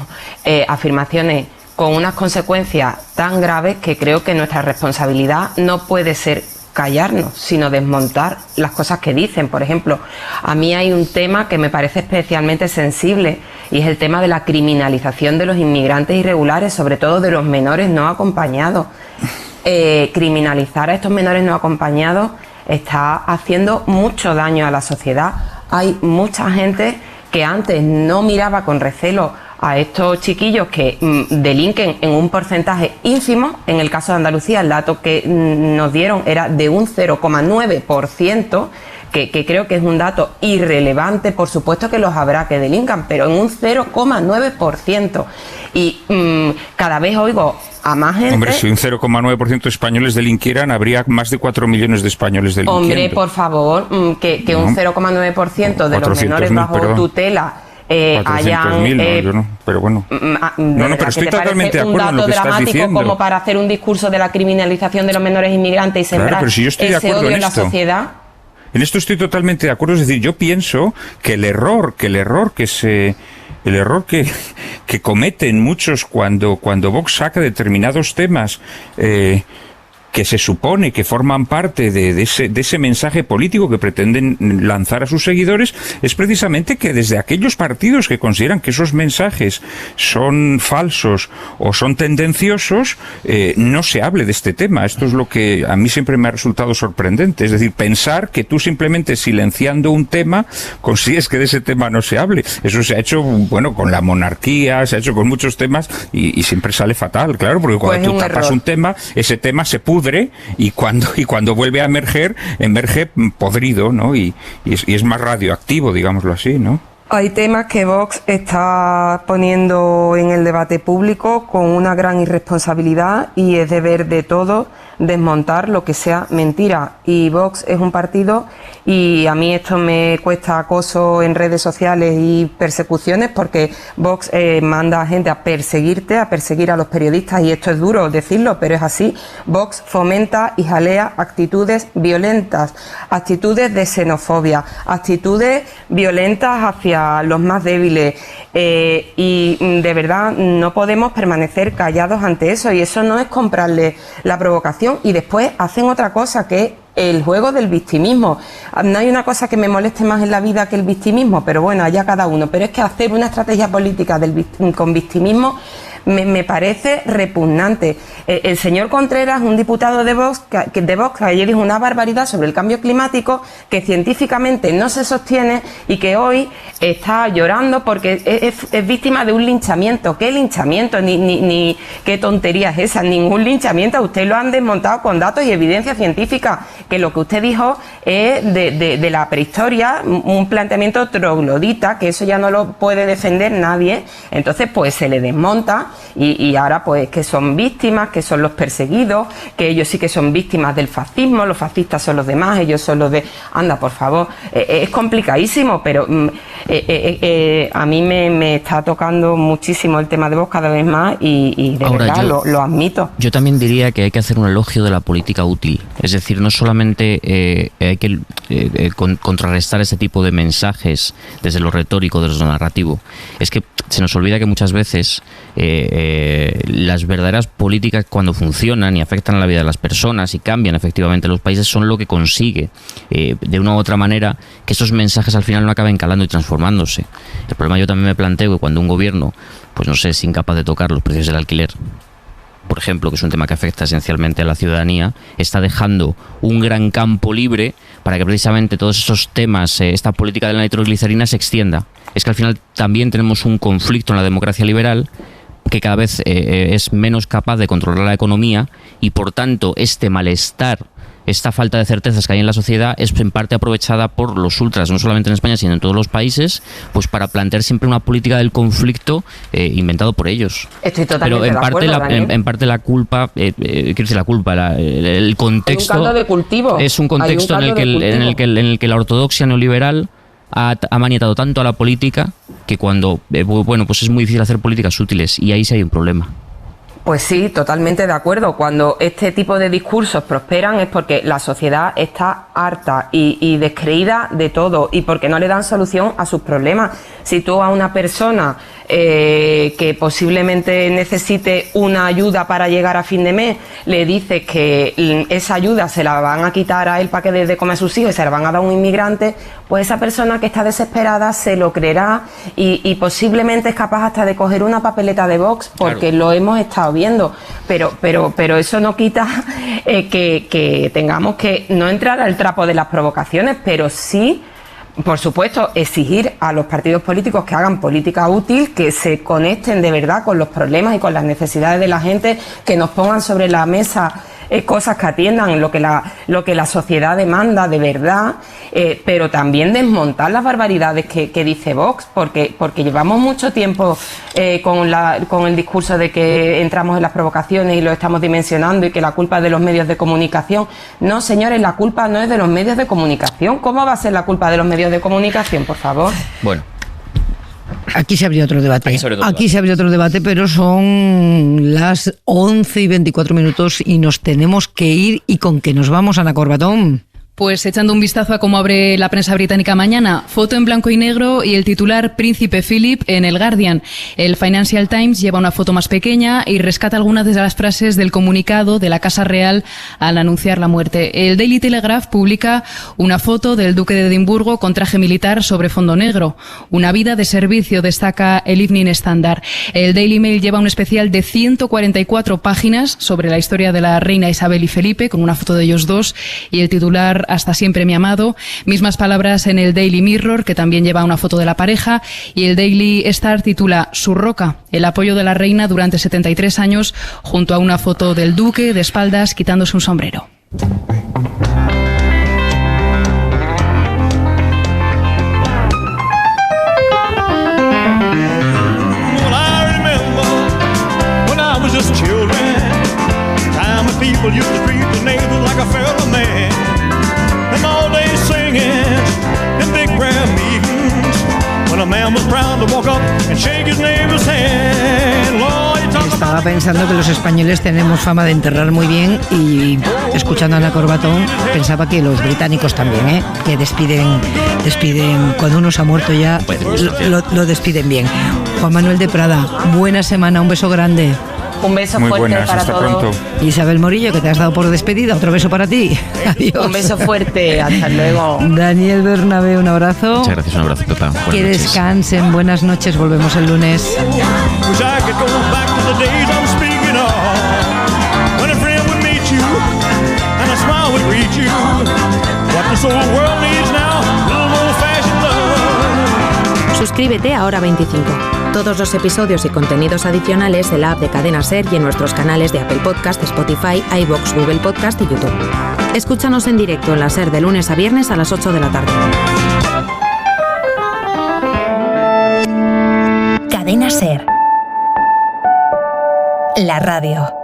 afirmaciones con unas consecuencias tan graves que creo que nuestra responsabilidad no puede ser callarnos, sino desmontar las cosas que dicen. Por ejemplo, a mí hay un tema que me parece especialmente sensible y es el tema de la criminalización de los inmigrantes irregulares, sobre todo de los menores no acompañados. Criminalizar a estos menores no acompañados está haciendo mucho daño a la sociedad. Hay mucha gente que antes no miraba con recelo a estos chiquillos que delinquen en un porcentaje ínfimo. En el caso de Andalucía, el dato que nos dieron era de un 0,9%, que creo que es un dato irrelevante. Por supuesto que los habrá que delincan, pero en un 0,9%. Y cada vez oigo a más gente... Hombre, si un 0,9% de españoles delinquieran, habría más de 4 millones de españoles delinquiendo. Hombre, por favor, que un 0,9% de los menores bajo tutela hayan... pero bueno. Pero estoy totalmente de acuerdo en lo que estás diciendo. Como para hacer un discurso de la criminalización de los menores inmigrantes y sembrar ese odio en la sociedad. En esto estoy totalmente de acuerdo. Es decir, yo pienso que el error que cometen muchos cuando Vox saca determinados temas que se supone que forman parte de ese mensaje político que pretenden lanzar a sus seguidores, es precisamente que desde aquellos partidos que consideran que esos mensajes son falsos o son tendenciosos, no se hable de este tema. Esto es lo que a mí siempre me ha resultado sorprendente. Es decir, pensar que tú simplemente silenciando un tema consigues que de ese tema no se hable. Eso se ha hecho, bueno, con la monarquía, se ha hecho con muchos temas y siempre sale fatal, claro, porque cuando tú tapas un tema, ese tema se pudre y cuando vuelve a emerge podrido, ¿no? Y es más radioactivo, digámoslo así, ¿no? Hay temas que Vox está poniendo en el debate público con una gran irresponsabilidad y es deber de todos desmontar lo que sea mentira. Y Vox es un partido, y a mí esto me cuesta acoso en redes sociales y persecuciones, porque Vox manda a gente a perseguirte, a perseguir a los periodistas, y esto es duro decirlo, pero es así. Vox fomenta y jalea actitudes violentas, actitudes de xenofobia, actitudes violentas hacia los más débiles, y de verdad no podemos permanecer callados ante eso, y eso no es comprarle la provocación. Y después hacen otra cosa, que es el juego del victimismo. No hay una cosa que me moleste más en la vida que el victimismo, pero bueno, allá cada uno. Pero es que hacer una estrategia política con victimismo me parece repugnante. El señor Contreras, un diputado de Vox, que ayer dijo una barbaridad sobre el cambio climático que científicamente no se sostiene y que hoy está llorando porque es víctima de un linchamiento. ¿Qué linchamiento? Ni qué tontería es esa. Ningún linchamiento. Usted lo han desmontado con datos y evidencia científica, que lo que usted dijo es de la prehistoria, un planteamiento troglodita, que eso ya no lo puede defender nadie. Entonces, pues se le desmonta. Y ahora pues que son víctimas, que son los perseguidos, que ellos sí que son víctimas del fascismo, los fascistas son los demás, ellos son los de... Anda, por favor, es complicadísimo, pero a mí me está tocando muchísimo el tema de Vox cada vez más y de ahora, verdad lo admito. Yo también diría que hay que hacer un elogio de la política útil, es decir, no solamente hay que contrarrestar ese tipo de mensajes desde lo retórico, desde lo narrativo, es que se nos olvida que muchas veces las verdaderas políticas, cuando funcionan y afectan a la vida de las personas y cambian efectivamente los países, son lo que consigue de una u otra manera que esos mensajes al final no acaben calando y transformándose. El problema, yo también me planteo que cuando un gobierno, pues no sé, es incapaz de tocar los precios del alquiler, por ejemplo, que es un tema que afecta esencialmente a la ciudadanía, está dejando un gran campo libre para que precisamente todos esos temas, esta política de la nitroglicerina, se extienda. Es que al final también tenemos un conflicto en la democracia liberal, que cada vez es menos capaz de controlar la economía, y por tanto este malestar, esta falta de certezas que hay en la sociedad, es en parte aprovechada por los ultras, no solamente en España sino en todos los países, pues para plantear siempre una política del conflicto inventado por ellos. Estoy totalmente pero en parte la culpa, quiero decir, la culpa, el contexto, hay un caldo de cultivo. Es un contexto en el que la ortodoxia neoliberal ha maniatado tanto a la política que cuando, bueno, pues es muy difícil hacer políticas útiles, y ahí sí hay un problema. Pues sí, totalmente de acuerdo. Cuando este tipo de discursos prosperan es porque la sociedad está harta y descreída de todo y porque no le dan solución a sus problemas. Si tú a una persona que posiblemente necesite una ayuda para llegar a fin de mes, le dices que esa ayuda se la van a quitar a él para que dé de comer a sus hijos y se la van a dar a un inmigrante, pues esa persona que está desesperada se lo creerá y posiblemente es capaz hasta de coger una papeleta de Vox, porque lo hemos estado viendo, pero eso no quita que tengamos que no entrar al trapo de las provocaciones, pero sí, por supuesto, exigir a los partidos políticos que hagan política útil, que se conecten de verdad con los problemas y con las necesidades de la gente, que nos pongan sobre la mesa cosas que atiendan lo que la sociedad demanda de verdad, pero también desmontar las barbaridades que dice Vox, porque llevamos mucho tiempo con el discurso de que entramos en las provocaciones y lo estamos dimensionando y que la culpa es de los medios de comunicación. No, señores, la culpa no es de los medios de comunicación. ¿Cómo va a ser la culpa de los medios de comunicación, por favor? Bueno. Aquí se abrió otro debate. Se abrió otro debate, pero son las 11:24 y nos tenemos que ir. ¿Y con qué nos vamos, Ana Corbatón? Pues echando un vistazo a cómo abre la prensa británica mañana, foto en blanco y negro y el titular Príncipe Philip en el Guardian. El Financial Times lleva una foto más pequeña y rescata algunas de las frases del comunicado de la Casa Real al anunciar la muerte. El Daily Telegraph publica una foto del duque de Edimburgo con traje militar sobre fondo negro. Una vida de servicio, destaca el Evening Standard. El Daily Mail lleva un especial de 144 páginas sobre la historia de la reina Isabel y Felipe, con una foto de ellos dos, y el titular Hasta siempre mi amado. Mismas palabras en el Daily Mirror, que también lleva una foto de la pareja, y el Daily Star titula Su roca, el apoyo de la reina durante 73 años, junto a una foto del duque de espaldas quitándose un sombrero. Estaba pensando que los españoles tenemos fama de enterrar muy bien y, escuchando a Ana Corbatón, pensaba que los británicos también, que despiden cuando uno se ha muerto ya, lo despiden bien. Juan Manuel de Prada, buena semana, un beso grande. Un beso muy fuerte buenas, para hasta todos. Pronto. Isabel Morillo, que te has dado por despedida, otro beso para ti. Adiós. Un beso fuerte, hasta luego. Daniel Bernabé, un abrazo. Muchas gracias, un abrazo, Pepa. Que descansen, buenas noches, volvemos el lunes. Suscríbete a Hora 25. Todos los episodios y contenidos adicionales en la app de Cadena SER y en nuestros canales de Apple Podcast, Spotify, iVoox, Google Podcast y YouTube. Escúchanos en directo en la SER de lunes a viernes a las 8 de la tarde. Cadena SER. La radio.